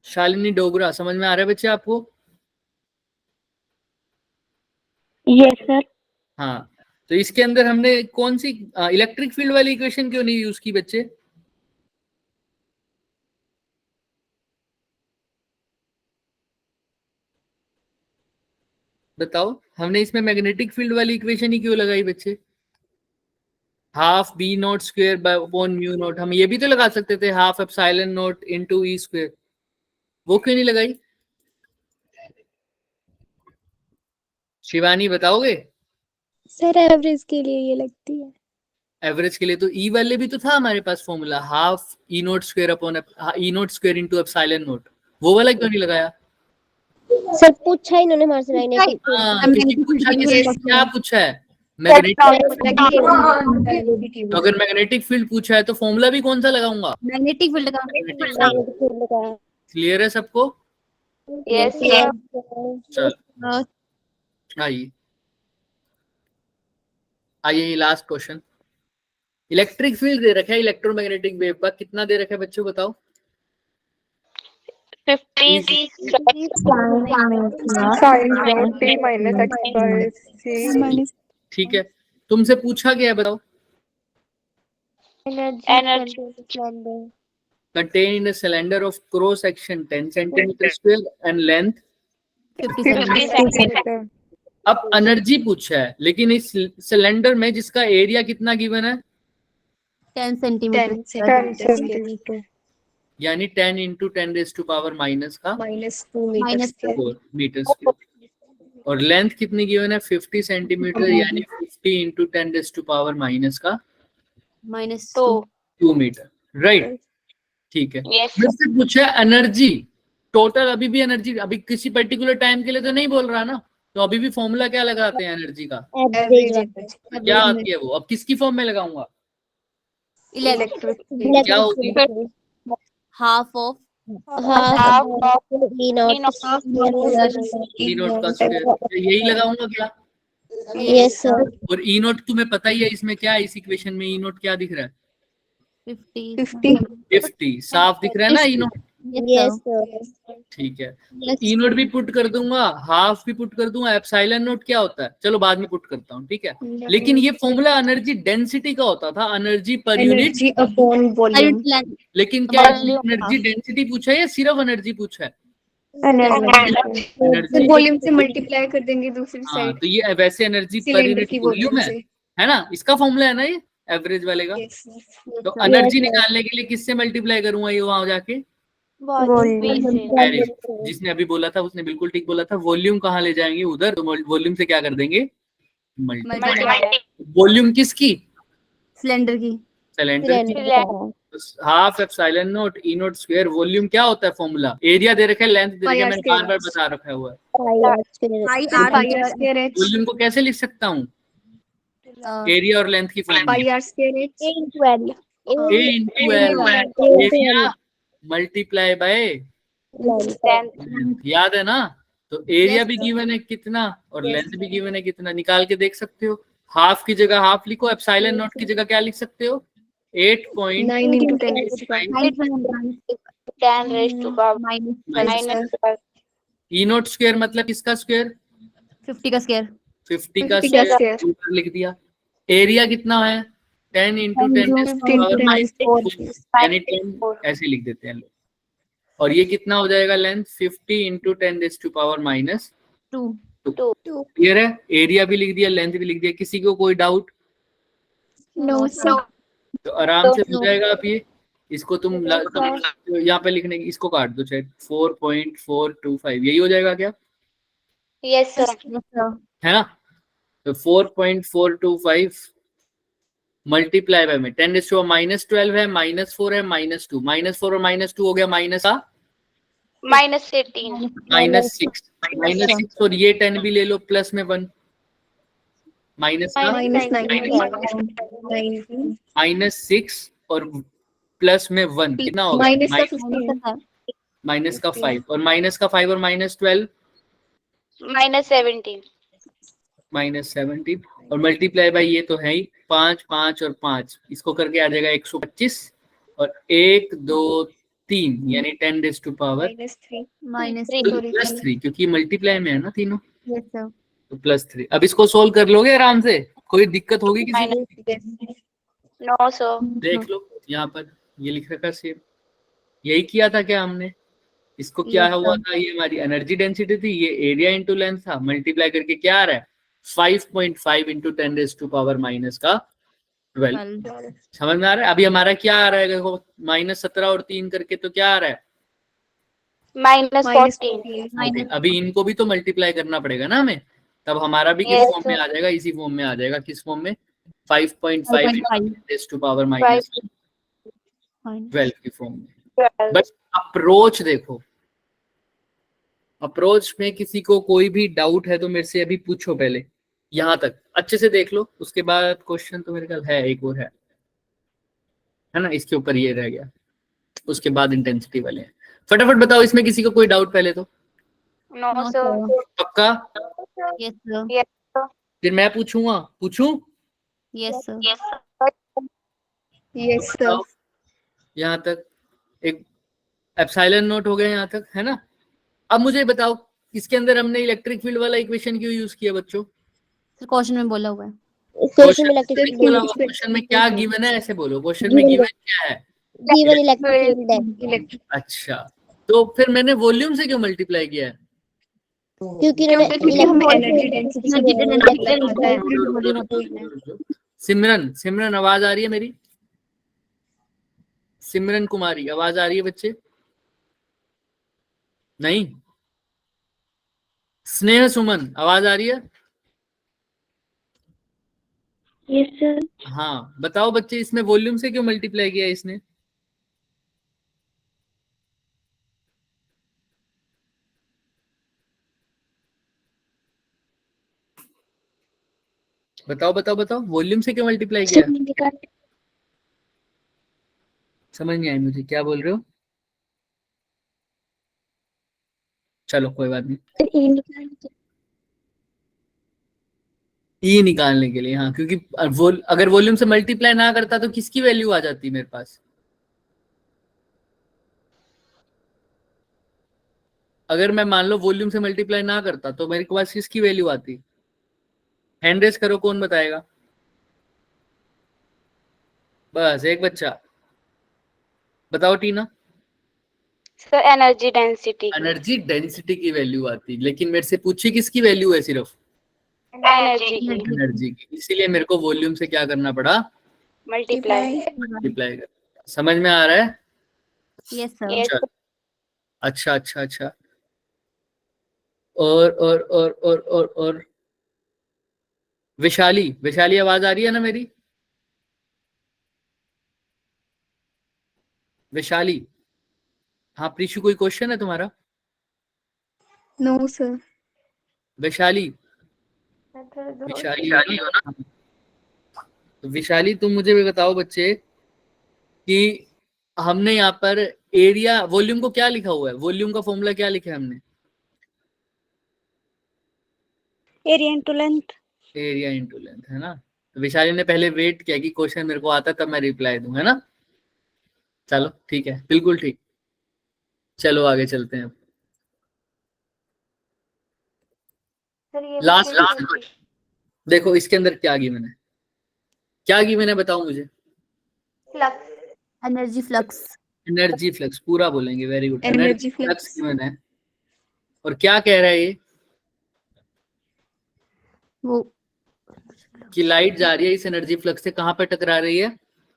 शालिनी डोगरा, समझ में आ रहा है बच्चे आपको?
Yes sir.
हाँ, तो इसके अंदर हमने कौन सी इलेक्ट्रिक फील्ड वाली इक्वेशन क्यों नहीं यूज की बच्चे? बताओ, हमने इसमें मैग्नेटिक फील्ड वाली इक्वेशन ही क्यों लगाई बच्चे? Half B not square by upon mu not, हम ये भी तो लगा सकते थे, half epsilon not into E square, वो क्यों नहीं लगाई? शिवानी बताओगे?
सर एवरेज के लिए ये लगती है।
एवरेज के लिए तो ई वाले भी तो था हमारे पास formula, half E not square upon E not square into epsilon naught, वो वाला क्यों नहीं लगाया?
सर पूछा इन्होंने हमारे से मैग्नेटिक
किसी पूछा, किसी ने क्या पूछा है? मैग्नेटिक। तो अगर मैग्नेटिक फील्ड पूछा है तो फॉर्मूला भी कौन सा लगाऊंगा?
मैग्नेटिक फील्ड का।
फील्ड।
क्लियर है सबको?
Yes, sir.
चल आइए आइए, लास्ट क्वेश्चन। इलेक्ट्रिक फील्ड दे रखा है इलेक्ट्रोमैग्नेटिक वेव का, कितना दे रखा है बच्चों बताओ?
50.
ठीक है, तुमसे पूछा गया है, बताओ।
Energy.
Contained in a cylinder of cross section 10 centimeter square and length
50
centimeter.
अब एनर्जी पूछा है, लेकिन इस सिलेंडर में जिसका एरिया कितना गिवन है?
10 सेंटीमीटर।
यानी 10 into 10 raise to power minus का
-2
मीटर स्क्वायर, और लेंथ कितनी गिवन है? 50 सेंटीमीटर, यानी 50 into 10 raise to power minus का -2 मीटर, राइट? ठीक है।
Yes.
मुझसे पूछा है एनर्जी टोटल, अभी भी एनर्जी, अभी किसी पर्टिकुलर टाइम के लिए तो नहीं बोल रहा ना, तो अभी भी फॉर्मूला क्या लगाते हैं एनर्जी का? क्या आती है वो? अब किसकी फॉर्म में लगाऊंगा? क्या होगी?
हाफ ऑफ
ई नोट का स्क्वायर, यही लगाऊंगा क्या?
Yes sir.
और ई नोट तुम्हें पता ही है इसमें क्या है, इस इक्वेशन में ई नोट क्या दिख रहा है? 50 साफ दिख रहा है ना ई नोट?
Yes sir.
ठीक है, ई नोट भी पुट कर दूंगा, हाफ भी पुट कर दूंगा, एप्सिलॉन नोट क्या होता है चलो बाद में पुट करता हूँ, ठीक है? लेकिन ये फॉर्मूला एनर्जी डेंसिटी का होता था, energy per unit,
energy upon volume.
लेकिन क्या एनर्जी डेंसिटी पूछा है या सिर्फ एनर्जी पूछा है? एनर्जी
वॉल्यूम से मल्टीप्लाई कर देंगे दूसरी
हाँ,
साइड,
तो ये वैसे एनर्जी पर
सिलेंडर
यूनिट
की
वॉल्यूम
वॉल्यूम
है ना? इसका फॉर्मूला है ना ये एवरेज वाले का। तो एनर्जी निकालने के लिए किससे मल्टीप्लाई करूंगा ये वहां जाके? वेरी गुड, जिसने अभी बोला था उसने बिल्कुल ठीक बोला था, वॉल्यूम कहाँ ले जाएंगे? उधर। तो वॉल्यूम से क्या कर देंगे? मल्टीप्लाई। वॉल्यूम किसकी?
सिलेंडर की।
सिलेंडर की। Half epsilon not E not square, volume क्या होता है फॉर्मूला? एरिया दे रखा है, लेंथ दे रखा है, मैंने बार बार बता रखा हुआ है। वॉल्यूम को कैसे लिख सकता हूँ? एरिया और लेंथ की formula A into L, area multiply by, याद है ना? तो एरिया भी गिवन है कितना और लेंथ भी गिवन है कितना, निकाल के देख सकते हो। हाफ की जगह हाफ लिखो, एप्सिलॉन नॉट की जगह क्या लिख सकते हो? 8.9
into 10
10 raised to power minus.
E note square मतलब किसका स्क्वायर?
50 का स्क्वायर।
50 का स्क्वायर ऊपर लिख दिया। एरिया कितना है? 10 इंटू 10 यानी 10 ऐसे लिख देते हैं लोग। और ये कितना हो जाएगा? Length 50 into 10 raise to power minus 2। Clear है? एरिया भी लिख दिया, लेंथ भी लिख दिया। किसी को कोई डाउट?
No sir.
तो आराम से हो जाएगा। अब ये इसको तुम यहाँ पे लिखने की इसको काट दो, चाहे 4.425 यही हो जाएगा क्या?
Yes, sir.
है ना? तो 4.425 मल्टीप्लाई बाय में 10 रेज़ टू माइनस 12 है, -4 है, -2, -4 और -2 हो गया -18 -6 और ये 10 भी ले लो प्लस में 1 -6 और प्लस में 1 कितना होगा? माइनस का 5 और माइनस का 5 और -12
-17
-17 और मल्टीप्लाई बाई ये तो है ही 5 5 और 5, इसको करके आ जाएगा 125 और 1 2 3 यानी 10 रेज़ टू पावर
-3
+3 क्योंकि मल्टीप्लाई में है ना तीनों,
यस सर।
तो +3। अब इसको सोल्व कर लोगे आराम से, कोई दिक्कत होगी किसी को?
No sir.
देख लो यहाँ पर ये लिख रखा सेम, यही किया था क्या हमने? इसको क्या
Yes,
हुआ
sir.
था, ये हमारी एनर्जी डेंसिटी थी, ये एरिया इंटू लेंथ था, मल्टीप्लाई करके क्या आ रहा है 5.5 इंटू 10 रेज़ टू पावर -12। समझ में आ रहा है? अभी हमारा क्या आ रहा है, देखो -17 और 3 करके तो क्या आ रहा है
-14
अभी इनको भी तो मल्टीप्लाई करना पड़ेगा ना हमें, तब हमारा भी किस
Yes,
फॉर्म में
sir.
आ जाएगा, इसी फॉर्म में आ जाएगा। किस फॉर्म में? 5.5 इंटू 10 रेज़ टू पावर -12 की फॉर्म में। बस अप्रोच देखो, अप्रोच में किसी को कोई भी डाउट है तो मेरे से अभी पूछो, पहले यहाँ तक अच्छे से देख लो, उसके बाद क्वेश्चन तो मेरे ख्याल है एक और है ना, इसके ऊपर ये रह गया, उसके बाद इंटेंसिटी वाले हैं। फटाफट बताओ इसमें किसी को कोई डाउट पहले तो?
No sir.
पक्का?
Yes sir.
फिर मैं पूछूंगा, पूछूं?
Yes sir.
Yes sir.
यहाँ तक एक एप्सिलॉन नोट हो गया यहाँ तक, है ना? अब मुझे बताओ इसके अंदर हमने इलेक्ट्रिक फील्ड वाला इक्वेशन क्यों यूज किया बच्चों?
क्वेश्चन में बोला हुआ है।
क्वेश्चन में इलेक्ट्रिक फील्ड
क्वेश्चन में क्या गिवन है, ऐसे बोलो, क्वेश्चन में गिवन क्या है?
गिवन इलेक्ट्रिक फील्ड है,
अच्छा, तो फिर मैंने वॉल्यूम से क्यों मल्टीप्लाई किया है?
क्योंकि
हमें एनर्जी डेंसिटी
सिमरन आवाज आ रही है मेरी? सिमरन कुमारी आवाज आ रही है बच्चे? नहीं? स्नेह सुमन आवाज आ रही है?
Yes sir.
हाँ बताओ बच्चे, इसमें वॉल्यूम से क्यों मल्टीप्लाई किया इसने? बताओ बताओ बताओ, वॉल्यूम से क्यों मल्टीप्लाई किया? समझ नहीं आई मुझे, क्या बोल रहे हो? चलो कोई बात नहीं, ई निकालने के लिए, हाँ, क्योंकि अगर वॉल्यूम से मल्टीप्लाई ना करता तो किसकी वैल्यू आ जाती मेरे पास? अगर मैं मान लो वॉल्यूम से मल्टीप्लाई ना करता तो मेरे पास किसकी वैल्यू आती? हैंड रेस करो, कौन बताएगा? बस एक बच्चा बताओ। Tina?
Sir energy density
energy density की वैल्यू आती, लेकिन मेरे से पूछी किसकी वैल्यू है? सिर्फ एनर्जी की, इसीलिए मेरे को वॉल्यूम से क्या करना पड़ा?
मल्टीप्लाई
कर। समझ में आ रहा है?
Yes sir.
अच्छा अच्छा अच्छा। और विशाली आवाज आ रही है ना मेरी? विशाली? हाँ प्रीशु, कोई क्वेश्चन है तुम्हारा?
No sir.
विशाली हो ना? तो विशाली तुम मुझे भी बताओ बच्चे कि हमने यहाँ पर एरिया वॉल्यूम को क्या लिखा हुआ है, वॉल्यूम का फॉर्मूला क्या लिखा है हमने?
Area into length.
Area into length, है ना? तो विशाली ने पहले वेट किया कि क्वेश्चन मेरे को आता तब मैं रिप्लाई दूं, है ना? चलो ठीक है, बिल्कुल ठीक। चलो आगे चलते हैं। लास्ट देखो इसके अंदर क्या गिवन है, क्या गिवन है बताओ मुझे?
Energy flux.
एनर्जी फ्लक्स, पूरा बोलेंगे, very good.
Energy
flux given है, और क्या कह रहा है ये?
वो
कि लाइट जा रही है इस एनर्जी फ्लक्स से, कहाँ पे टकरा रही है?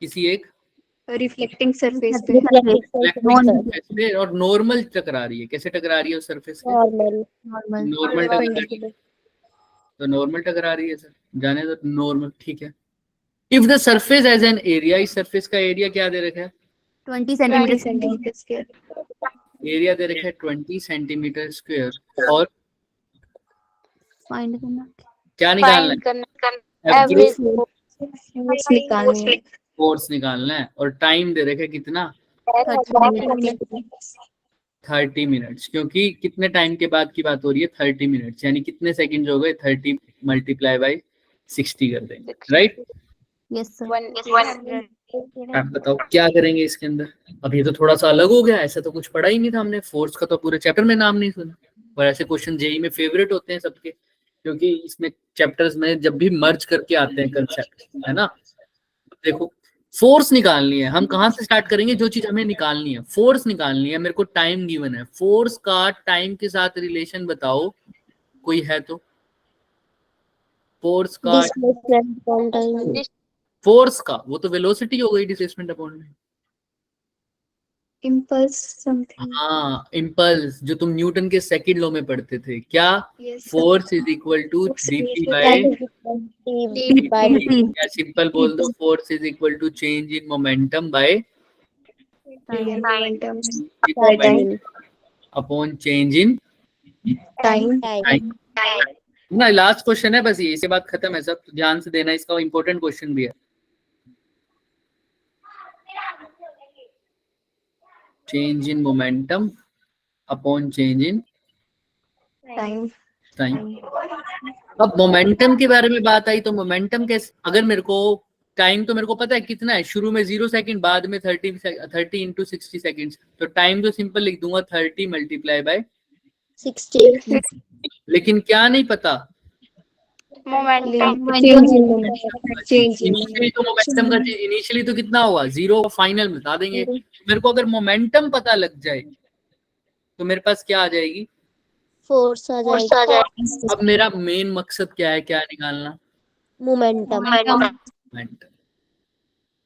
किसी एक
रिफ्लेक्टिंग सरफेस पे।
सरफेस पे, और नॉर्मल टकरा रही है। कैसे टकरा रही है उस सरफेस पे? नॉर्मल टकरा रही है, तो नॉर्मल टकरा रही है सर, जाने दो, नॉर्मल, ठीक है। If the surface as an area, इस सरफेस का एरिया क्या दे रखा है?
20 सेंटीमीटर
स्क्वायर।
एरिया दे रखा है 20 सेंटीमीटर स्क्वायर, और
फाइंड करना,
क्या निकालना है?
एवरेज
निकालनी है।
फोर्स निकालना है, और टाइम दे रखा है कितना?
30 मिनट।
30 मिनट्स, क्योंकि कितने टाइम के बाद की बात हो रही है, 30 मिनट्स, यानी कितने सेकंड हो गए, 30 मल्टीप्लाई बाय 60 कर देंगे, राइट।
Yes, sir.
100.
आप बताओ क्या करेंगे इसके अंदर। अब ये तो थोड़ा सा अलग हो गया, ऐसा तो कुछ पढ़ा ही नहीं था हमने, फोर्स का तो पूरे चैप्टर में नाम नहीं सुना, पर ऐसे क्वेश्चन जेई में फेवरेट होते हैं सबके, क्योंकि इसमें चैप्टर्स में जब भी मर्ज करके आते हैं कंसेप्ट, है ना। देखो फोर्स निकालनी है, हम कहाँ से स्टार्ट करेंगे, जो चीज हमें निकालनी है, फोर्स निकालनी है, मेरे को टाइम गिवन है, फोर्स का टाइम के साथ रिलेशन बताओ कोई है तो। फोर्स का,
Displacement upon time.
फोर्स का वो तो वेलोसिटी हो गई डिस्प्लेसमेंट अपॉन में।
Impulse something.
हाँ इम्पल्स, जो तुम न्यूटन के सेकंड लॉ में पढ़ते थे, क्या
yes
force is equal to dp by
By
या सिंपल बोल दो, force is equal to change in momentum by
momentum
time.
Upon change in
time.
Time.
ना। लास्ट क्वेश्चन है बस ये, इसके बाद खत्म है सब, तो ध्यान से देना, इसका इंपॉर्टेंट क्वेश्चन भी है। Change in momentum upon change in
time.
Time. अब मोमेंटम के बारे में बात आई तो मोमेंटम कैसे, अगर मेरे को टाइम तो मेरे को पता है कितना है, शुरू में 0 सेकंड, बाद में 30 इंटू 60 सेकंड, तो टाइम तो सिंपल लिख दूंगा 30 मल्टीप्लाई बाय
60.
लेकिन क्या नहीं पता,
Momentum.
Change in momentum. Change in
initially तो मोमेंटम का इनिशियली तो कितना होगा 0, फाइनल बता देंगे। मेरे को अगर मोमेंटम पता लग जाए तो मेरे पास क्या आ जाएगी,
Force आ जाएगी.
अब मेरा मेन मकसद क्या है, क्या निकालना,
Momentum.
मोमेंटम।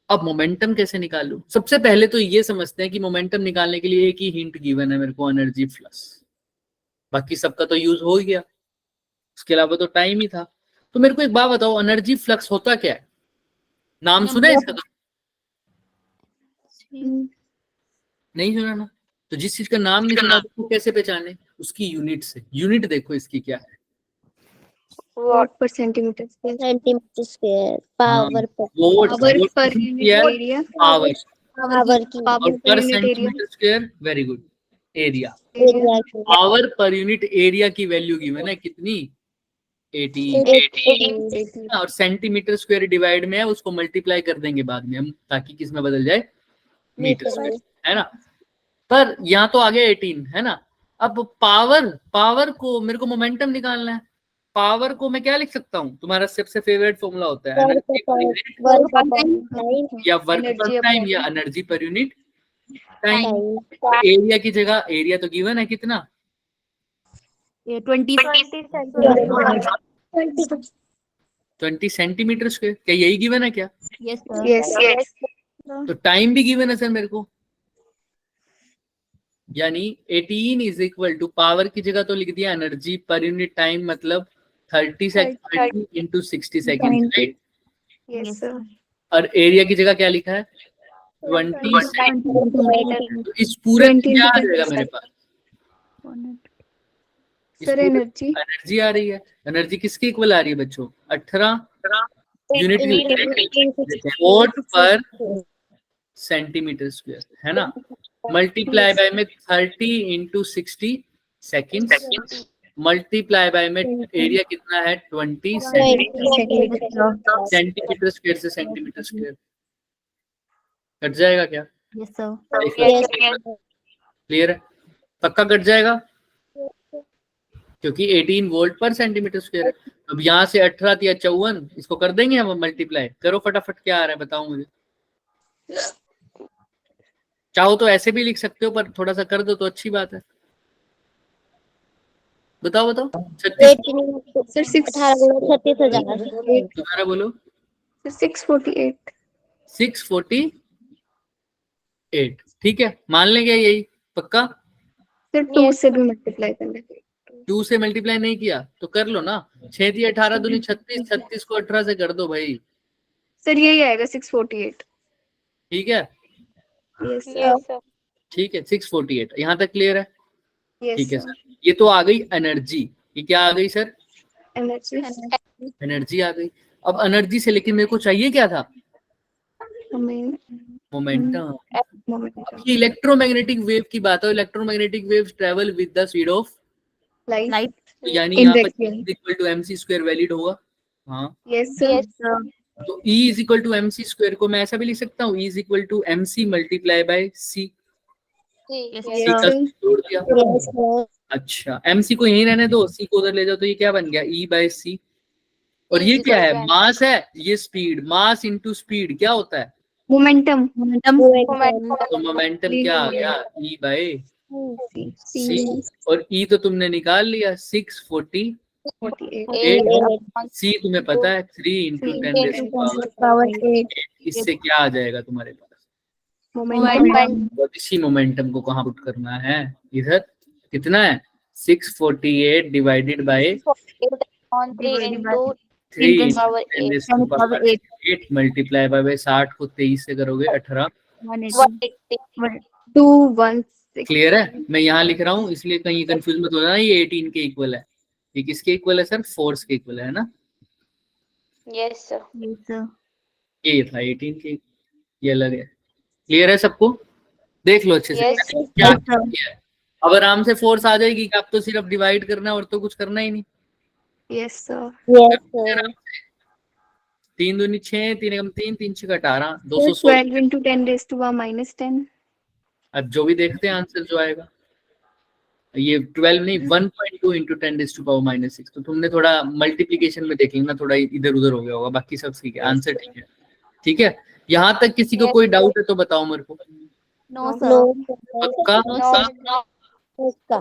अब मोमेंटम कैसे निकालूं, सबसे पहले तो ये समझते हैं कि मोमेंटम निकालने के लिए एक ही हिंट गिवन है मेरे को, एनर्जी फ्लक्स, बाकी सबका तो यूज हो ही गया, उसके अलावा तो टाइम ही था। तो मेरे को एक बात बताओ, एनर्जी फ्लक्स होता क्या है, नाम सुना है इसका तो? नहीं सुना ना, तो जिस चीज का नाम नहीं सुना उसको कैसे पहचाने, उसकी यूनिट से, यूनिट देखो इसकी क्या है,
वॉट पर centimetre square.
Centimeter square. Power per.
Vote
power per unit area.
Power
Power की.
पावर
और
पर
per
unit area.
Centimetre square, very good, area.
Area की.
पावर पर यूनिट एरिया की वैल्यू गिवन है कितनी, 80,
80.
और सेंटीमीटर स्क्वायर डिवाइड में है, उसको मल्टीप्लाई कर देंगे बाद में हम, ताकि किस में बदल जाए, मीटर स्क्वायर, है ना। पर यहाँ तो आ गया 18, है ना। अब पावर को मेरे को मोमेंटम निकालना है, पावर को मैं क्या लिख सकता हूँ, तुम्हारा सबसे फेवरेट फॉर्मूला होता है energy per unit
Work upon time.
या वर्क
Energy
पर
upon
टाइम या energy per unit time.
Time.
Area की जगह, एरिया तो गिवन है कितना,
20
20 सेंटीमीटर स्क्वायर, क्या यही गिवन है क्या?
Yes, sir.
यस
तो टाइम भी गिवन है सर मेरे को, यानी 18 इज इक्वल टू, पावर की जगह तो लिख दिया एनर्जी पर यूनिट टाइम, मतलब 30 into 60 second, right.
Yes sir.
और एरिया की जगह क्या लिखा है, 20 सेंटीमीटर। तो इस पूरे में क्या आ जाएगा मेरे पास,
सर एनर्जी
एनर्जी आ रही है, एनर्जी किसकी इक्वल आ रही है बच्चों, 18 यूनिट वोट पर सेंटीमीटर स्क्वायर, है ना, मल्टीप्लाई बाय में 30 इंटू 60 सेकेंड, मल्टीप्लाई बाय में एरिया कितना है 20 सेंटीमीटर स्क्वायर से सेंटीमीटर स्क्वायर कट जाएगा क्या,
Yes, sir.
क्लियर है, पक्का कट जाएगा, क्योंकि 18 वोल्ट पर सेंटीमीटर स्क्वायर है। अब यहाँ से 18 या 54, इसको कर देंगे हम मल्टीप्लाई, करो फटाफट, क्या आ रहा है बताओ मुझे, चाहो तो ऐसे भी लिख सकते हो, पर थोड़ा सा कर दो तो अच्छी बात है, बताओ बताओ। 36
सर
36,000.
दोबारा बोलो,
648
648, ठीक है, मान लेंगे यही पक्का।
सर 2 से भी मल्टीप्लाई करना है।
2 से मल्टीप्लाई नहीं किया तो कर लो ना, 6 × 18 दूनी 36, 36 को 18 से कर दो भाई,
सर यही आएगा 648।
ठीक है,
यस
Yes,
ठीक है 648, यहाँ तक क्लियर है, ठीक है
सर।
सर। ये तो आ गई एनर्जी, ये क्या आ गई सर,
एनर्जी
एनर्जी आ गई। अब एनर्जी से लेकिन मेरे को चाहिए क्या था,
हमें
मोमेंटम।
मोमेंटम
ये इलेक्ट्रोमैग्नेटिक वेव की बात है, electromagnetic waves travel with the speed of,
light
यानी
In
यहाँ पर
vacuum.
E equal to MC square valid होगा। हाँ,
यस सर
Yes.
तो E is equal to MC square को मैं ऐसा भी लिख सकता हूँ, E is equal to MC multiply by C।
Yes.
C का C जोड़ दिया।
Yes, sir.
अच्छा, MC को यहीं रहने दो, C को उधर ले जाओ, तो ये क्या बन गया, E बाय C। और ये क्या है, मास है, ये स्पीड, मास इनटू स्पीड क्या होता है,
मोमेंटम
Momentum.
तो मोमेंटम क्या आ गया, E बाय
सी
C। और E तो तुमने निकाल लिया 648,
48
C तुम्हें पता है 3 इंटू 10
Power 8.
इससे क्या आ जाएगा तुम्हारे पास,
मोमेंटम
और इसी मोमेंटम को कहाँ पुट करना है, इधर कितना है 648 divided by
3 into
3
power 8.
8 multiply by 60 को 23 से करोगे 18।
180.
216
क्लियर है, मैं यहाँ लिख रहा हूँ इसलिए कहीं कंफ्यूज मत हो जाना, ये 18 के इक्वल है, ये किसके इक्वल है सर, फोर्स के इक्वल है ना,
Yes, sir.
ये था 18 के, ये अलग है। क्लियर है सबको, देख लो अच्छे से
Yes.
क्या किया है। अब आराम से फोर्स आ जाएगी कि अब तो सिर्फ डिवाइड करना है और तो कुछ करना ही नहीं।
Yes sir
Yes, sir.
3 दूनी 6, 3 एकम 3, 3 6 18, 216।
12 into 10 raised to power -10
अब जो भी देखते हैं आंसर जो आएगा, ये 12 नहीं 1.2 इंटू 10⁻⁻6। तो तुमने थोड़ा मल्टीप्लीकेशन में देख लेना, थोड़ा इधर उधर हो गया होगा, बाकी सब ठीक है, आंसर ठीक है। ठीक है, यहाँ तक किसी को कोई डाउट है तो बताओ मेरे को।
No, sir.
पक्का
No.
Uska.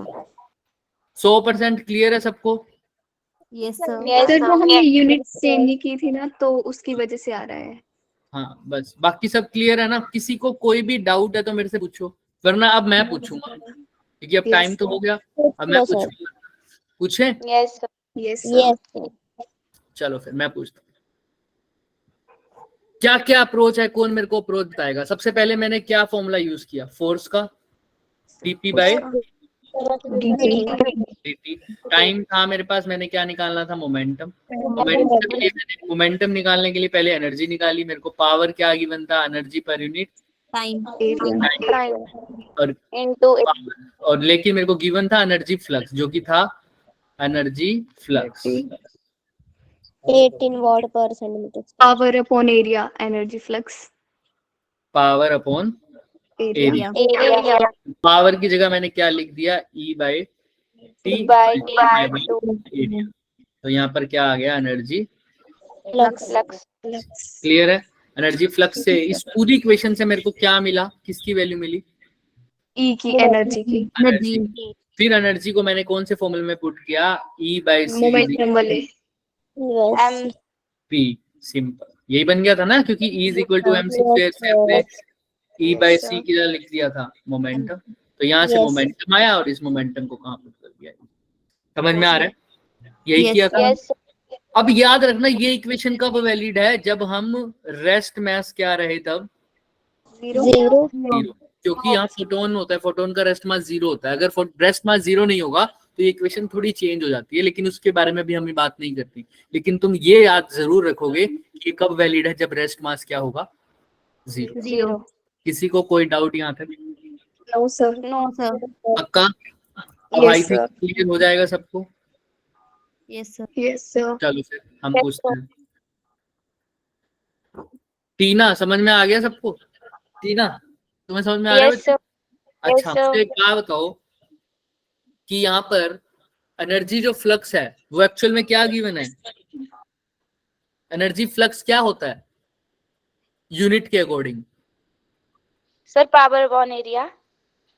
100% क्लियर है सबको।
Yes, sir.
Yes,
सर वो हमने
sir.
यूनिट चेंज नहीं की थी ना, तो उसकी वजह से आ रहा है।
हाँ बस, बाकी सब क्लियर है ना, किसी को कोई भी डाउट है तो मेरे से पूछो, वरना अब मैं पूछूंगा क्योंकि अब टाइम तो हो गया, अब मैं
No, sir.
पूछूंगा। पूछे,
Yes, sir.
Yes
Yes, sir.
चलो फिर मैं पूछता हूँ। क्या क्या अप्रोच है, कौन मेरे को अप्रोच बताएगा। सबसे पहले मैंने क्या फॉर्मूला यूज किया, फोर्स का, P बाय dt। टाइम था मेरे पास, मैंने क्या निकालना था, मोमेंटम। मोमेंटम निकालने के लिए पहले एनर्जी निकाली, मेरे को पावर क्या गिवन था, एनर्जी पर यूनिट
Time.
और
Into
और लेकिन मेरे को गिवन था एनर्जी फ्लक्स, जो कि था energy flux
18 watt per centimeter.
Power upon area, energy flux
power upon
area.
area
power की जगह मैंने क्या लिख दिया, E by T
by
area. तो यहाँ पर क्या आ गया, एनर्जी
Flux.
flux.
क्लियर है। एनर्जी फ्लक्स से इस पूरी इक्वेशन से मेरे को क्या मिला, किसकी वैल्यू मिली,
ई की, एनर्जी की,
एनर्जी। फिर एनर्जी को मैंने कौन से फॉर्मूले में पुट किया, E बाय सी
मोमेंटम वाले।
Yes.
M.
पी, सिंपल, यही बन गया था ना, क्योंकि E is equal to MC square से हमने E बाय सी की जगह लिख दिया था मोमेंटम। तो यहाँ से
Yes.
मोमेंटम आया और इस मोमेंटम को कहाँ पुट कर दिया, समझ में आ रहा है, यही किया था।
Yes, sir.
अब याद रखना ये इक्वेशन कब वैलिड है, जब हम रेस्ट मास क्या रहे तब,
0.
जीरो, क्योंकि यहाँ फोटोन होता है, फोटोन का रेस्ट मास 0 होता है। अगर रेस्ट मास 0 नहीं होगा तो ये इक्वेशन थोड़ी चेंज हो जाती है, लेकिन उसके बारे में भी हम बात नहीं करती। लेकिन तुम ये याद जरूर रखोगे कि कब वैलिड है, जब रेस्ट मास क्या होगा, 0।
0.
किसी को कोई डाउट यहाँ तक,
नो सर।
No, sir.
पक्का, अब
Yes,
I think
sir.
Clear हो जाएगा सबको।
Yes, sir.
Yes sir.
चलो फिर हम
Yes,
पूछते हैं, टीना समझ में आ गया सबको, टीना तुम्हें समझ में आ रहा है
Yes,
बच्चे?
sir.
अच्छा,
sir.
मुझे एक बात बताओ कि यहाँ पर एनर्जी जो फ्लक्स है वो एक्चुअल में क्या गिवन है, एनर्जी फ्लक्स क्या होता है यूनिट के according,
Sir, power upon area.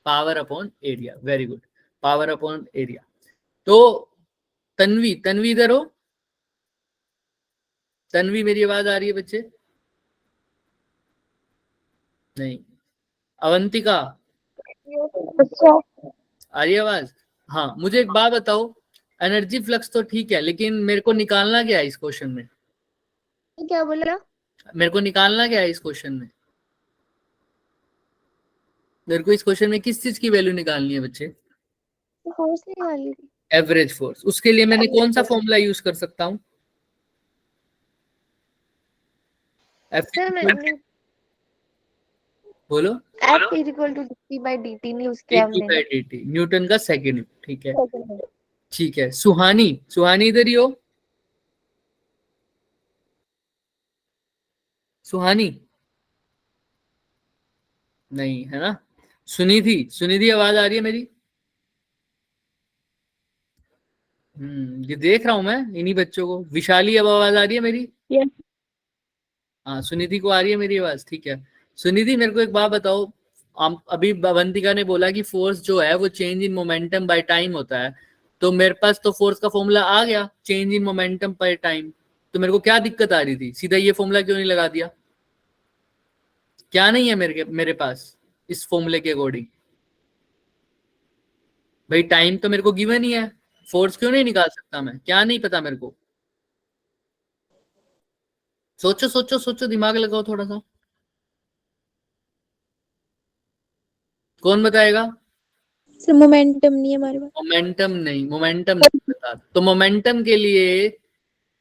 Power upon area. Very good, power upon area. तो तन्वी, तन्वी इधर हो, तन्वी मेरी आवाज आ रही है बच्चे, नहीं, अवंतिका आ रही है आवाज, हाँ। मुझे एक बात बताओ, एनर्जी फ्लक्स तो ठीक है, लेकिन मेरे को निकालना क्या है इस क्वेश्चन में,
क्या बोला?
मेरे को निकालना क्या है इस क्वेश्चन में, मेरे को इस क्वेश्चन में किस चीज की वैल्यू निकालनी है बच्चे,
फोर्स निकाली थी।
Average force. उसके लिए मैंने कौन सा फॉर्मूला यूज कर सकता हूँ,
सर मैंने
बोलो।
F is equal to dt by dt नहीं यूज किया
dt
हमने।
by dt, न्यूटन का सेकंड। ठीक है, ठीक है। सुहानी, सुहानी इधर ही हो। सुहानी नहीं है ना। सुनिधि, सुनिधि आवाज आ रही है मेरी? ये देख रहा हूं मैं इन्हीं बच्चों को। विशाली, अब आवाज आ रही है मेरी?
Yes.
हाँ, सुनिधि को आ रही है मेरी आवाज। ठीक है। सुनिधि, मेरे को एक बात बताओ। अभी बवंतिका ने बोला कि फोर्स जो है वो change in momentum by time होता है, तो मेरे पास तो फोर्स का फॉर्मूला आ गया, change in momentum by time. तो मेरे को क्या दिक्कत आ रही थी? सीधा ये फॉर्मूला क्यों नहीं लगा दिया? क्या नहीं है मेरे पास इस फॉर्मूले के अकॉर्डिंग? भाई टाइम तो मेरे को गिवन ही है, फोर्स क्यों नहीं निकाल सकता मैं? क्या नहीं पता मेरे को? सोचो सोचो सोचो, दिमाग लगाओ थोड़ा सा। कौन बताएगा?
सर मोमेंटम नहीं है हमारे पास।
मोमेंटम नहीं, मोमेंटम नहीं पता। तो मोमेंटम के लिए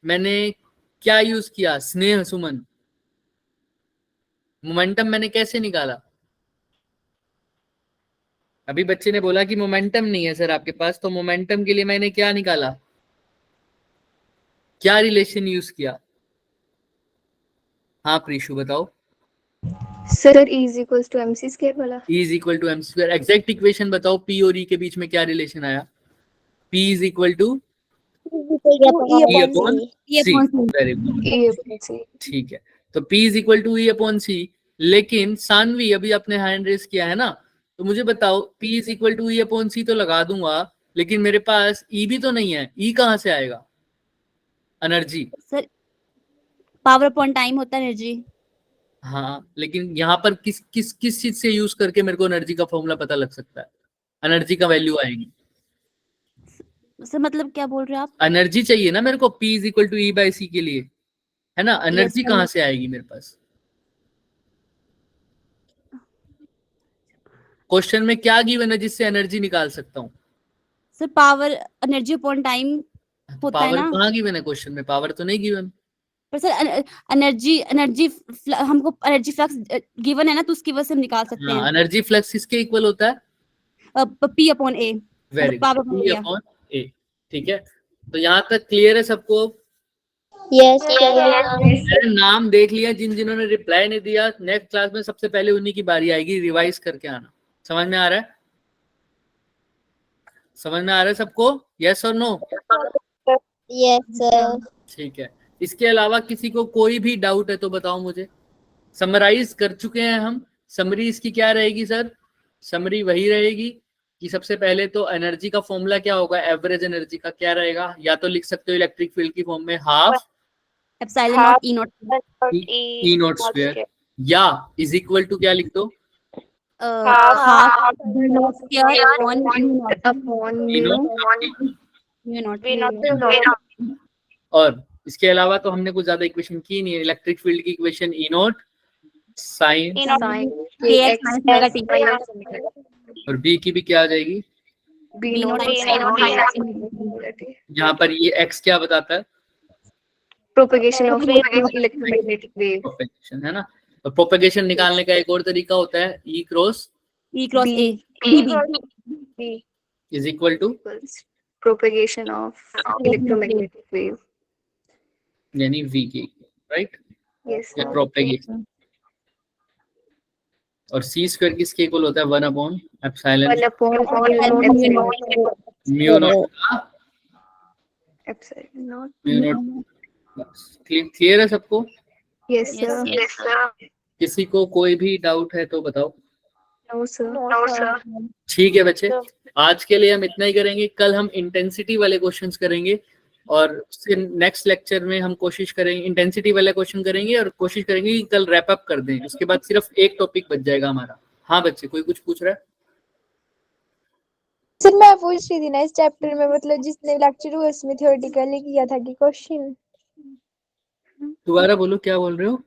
मैंने क्या यूज किया? स्नेह सुमन, मोमेंटम मैंने कैसे निकाला? अभी बच्चे ने बोला कि मोमेंटम नहीं है सर आपके पास, तो मोमेंटम के लिए मैंने क्या निकाला? क्या रिलेशन यूज किया? हाँ प्रीशु बताओ।
Sir E is equals to mc square वाला।
E is equal to M square. Exact equation बताओ, P और E के बीच में क्या रिलेशन आया? P is equal to E upon C। Very good,
E upon c।
ठीक है। तो P is equal to E upon C। लेकिन सानवी, अभी आपने हैंड रेस किया है ना, तो मुझे बताओ P is equal to E upon C तो लगा दूंगा, लेकिन मेरे पास E भी तो नहीं है। E कहाँ से आएगा? Energy.
Sir power upon time होता है एनर्जी।
हाँ, लेकिन यहाँ पर किस किस किस चीज से यूज करके मेरे को एनर्जी का फॉर्मूला पता लग सकता है? एनर्जी का वैल्यू आएगी।
सर मतलब क्या बोल रहे हैं आप?
एनर्जी चाहिए ना मेरे को, P is equal to E by C के लिए, है ना? Energy
sir.
कहाँ से आएगी मेरे पास? क्वेश्चन में क्या गिवन है जिससे एनर्जी निकाल सकता हूँ?
Sir power energy upon time होता है
पावर
ना।
कहाँ गिवन है क्वेश्चन में? पावर तो नहीं गिवन।
पर सर एनर्जी एनर्जी हमको एनर्जी फ्लक्स गिवन है ना, तो उसकी वजह से हम निकाल सकते
हाँ,
हैं।
एनर्जी फ्लक्स किसके इक्वल होता है?
P upon A.
Very
power
good,
upon
P upon A। ठीक है, तो यहाँ तक क्लियर है सबको?
यस
मैंने नाम देख लिया जिन जिन्होंने रिप्लाई नहीं दिया। नेक्स्ट क्लास में सबसे पहले उन्हीं की बारी आएगी, रिवाइज करके आना। समझ में आ रहा है? समझ में आ रहा है सबको? यस और नो?
Yes sir.
ठीक है। इसके अलावा किसी को कोई भी डाउट है तो बताओ मुझे। समराइज कर चुके हैं हम। समरी इसकी क्या रहेगी सर? समरी वही रहेगी कि सबसे पहले तो एनर्जी का फॉर्मूला क्या होगा, एवरेज एनर्जी का क्या रहेगा? या तो लिख सकते हो इलेक्ट्रिक फील्ड की फॉर्म में half
epsilon not E not
E not square, या इज इक्वल टू क्या लिख दो?
Half not square upon
upon
E
mu
not.
Not.
और इसके अलावा तो हमने कुछ ज्यादा इक्वेशन की नहीं है। इलेक्ट्रिक फील्ड की equation E not sine,
sin
kx
kx
minus t
minus omega t।
और बी की भी क्या आ जाएगी?
b
B
naught
naught
sin
sin
omega t।
यहाँ पर ये एक्स क्या बताता है?
propagation of electromagnetic wave।
Propagation, है ना? और प्रोपेगेशन निकालने का एक और तरीका होता है, E cross
e cross
B
a
B
is equal to,
equals propagation of electromagnetic wave।
यानी वी की, राइट?
yes
या
sir।
प्रोपेगेशन। और सी स्क्वायर किसके इक्वल होता है? 1 upon epsilon
1 upon mu naught
mu naught का
epsilon naught।
Mu naught. Clear है सबको?
yes sir।
Yes,
किसी को कोई भी डाउट है तो बताओ।
no sir।
ठीक है बच्चे, आज के लिए हम इतना ही करेंगे। कल हम इंटेंसिटी वाले क्वेश्चंस करेंगे, और उससे नेक्स्ट लेक्चर में हम कोशिश करेंगे इंटेंसिटी वाले क्वेश्चन करेंगे, और कोशिश करेंगे कि कल रैप अप कर दें। उसके बाद सिर्फ एक टॉपिक बच जाएगा हमारा। हाँ बच्चे, कोई कुछ पूछ रहा है?
सर मैं पूछ रही थी ना, इस चैप्टर में मतलब जिसने लेक्चर हुआ उसमें थ्योरेटिकली किया था कि क्वेश्चन।
दोबारा बोलो, क्या बोल रहे हो?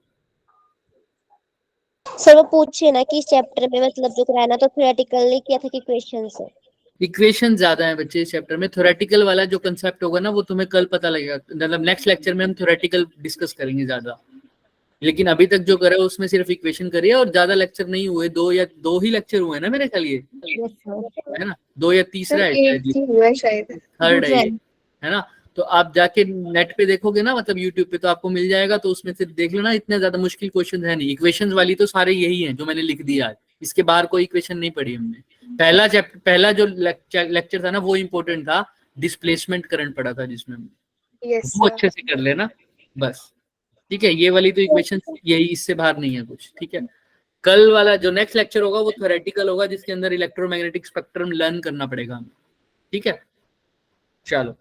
सर वो पूछे ना कि इस चैप्टर में मतलब जो कराना तो थ्योरेटिकली किया था कि क्वेश्चन से।
इक्वेशन ज्यादा है बच्चे इस चैप्टर में। थ्योरेटिकल वाला जो कंसेप्ट होगा ना वो तुम्हें कल पता लगेगा। मतलब नेक्स्ट लेक्चर में हम थ्योरेटिकल डिस्कस करेंगे ज्यादा। लेकिन अभी तक जो करा है उसमें सिर्फ इक्वेशन करी है और ज्यादा लेक्चर नहीं हुए, दो ही लेक्चर हुए हैं ना मेरे ख्याल, ये
यस सर।
है ना, 2 या
सर
तीसरा है
एक
शायद,
ही हुआ है शायद।
थर्ड है
दूसरा
ये, है ना। तो आप जाके नेट पे देखोगे ना, मतलब यूट्यूब पे, तो आपको मिल जाएगा, तो उसमें से देख लेना, इतने ज्यादा मुश्किल क्वेश्चन है नहीं। इक्वेशंस वाली तो सारे यही हैं जो मैंने लिख दिया आज, इसके बाहर कोई इक्वेशन नहीं पढ़ी हमने। पहला जो लेक्चर था ना वो इम्पोर्टेंट था, डिस्प्लेसमेंट करंट पढ़ा था जिसमें,
यस
वो
सर।
अच्छे से कर लेना बस, ठीक है। ये वाली तो इक्वेशन यही, इससे बाहर नहीं है कुछ, ठीक है। कल वाला जो नेक्स्ट लेक्चर होगा वो थ्योरेटिकल होगा, जिसके अंदर इलेक्ट्रोमैग्नेटिक स्पेक्ट्रम लर्न करना पड़ेगा हमें, ठीक है। चलो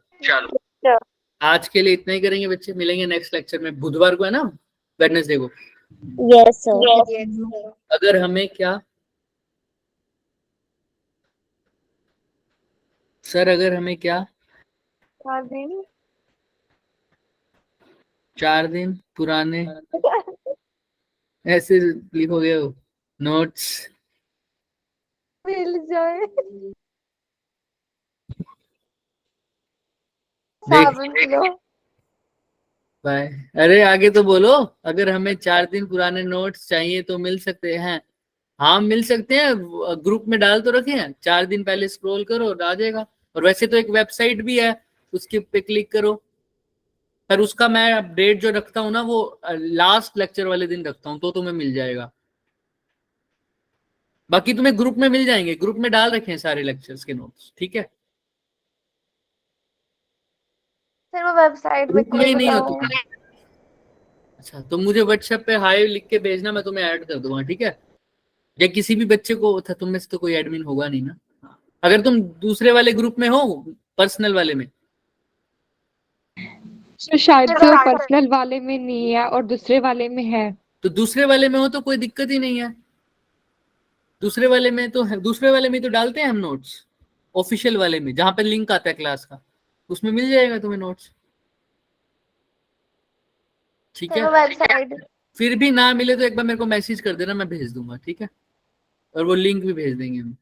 आज के लिए इतना ही करेंगे बच्चे, मिलेंगे नेक्स्ट लेक्चर में, बुधवार को है ना, वेडनेसडे को।
Yes sir.
Yes sir.
अगर हमें क्या सर, अगर हमें क्या 4 दिन पुराने ऐसे लिखोगे हो नोट्स,
मिल जाए
देख
साबुन किलो।
बाय। अरे आगे तो बोलो, अगर हमें 4 दिन पुराने नोट्स चाहिए तो मिल सकते हैं। हाँ मिल सकते हैं, ग्रुप में डाल तो रखे हैं, 4 दिन पहले स्क्रॉल करो और आ जाएगा। और वैसे तो एक वेबसाइट भी है, उसके पे क्लिक करो, पर उसका मैं अपडेट जो रखता हूँ ना वो लास्ट लेक्चर वाले दिन रखता हूँ, तो तुम्हें मिल जाएगा। बाकी तुम्हें ग्रुप में मिल जाएंगे, ग्रुप में डाल रखे हैं सारे लेक्चर्स के नोट्स, ठीक है।
सर वो वेबसाइट में
ग्रुप में ही नहीं
बताओ।
होती। अच्छा तो मुझे व्हाट्सएप पे हाय लिख के भेजना, मैं तुम्हें ऐड कर दूंगा, ठीक है। या किसी भी बच्चे को था, तुम में से तो कोई एडमिन होगा नहीं ना, अगर तुम दूसरे वाले ग्रुप में हो, पर्सनल वाले में।
तो शायद से वो पर्सनल वाले में नहीं है और दूसरे वाले में है।
तो दूसरे वाले में हो तो कोई दिक्कत ही नहीं है, दूसरे वाले में तो है, दूसरे वाले में तो डालते हैं हम नोट्स, ऑफिशियल वाले में जहां पर लिंक आता है क्लास का, उसमें मिल जाएगा तुम्हें नोट्स, ठीक
सर
है।
वो वेबसाइट
फिर भी ना मिले तो एक बार मेरे को मैसेज कर देना, मैं भेज दूंगा, ठीक है। और वो लिंक भी भेज देंगे हम।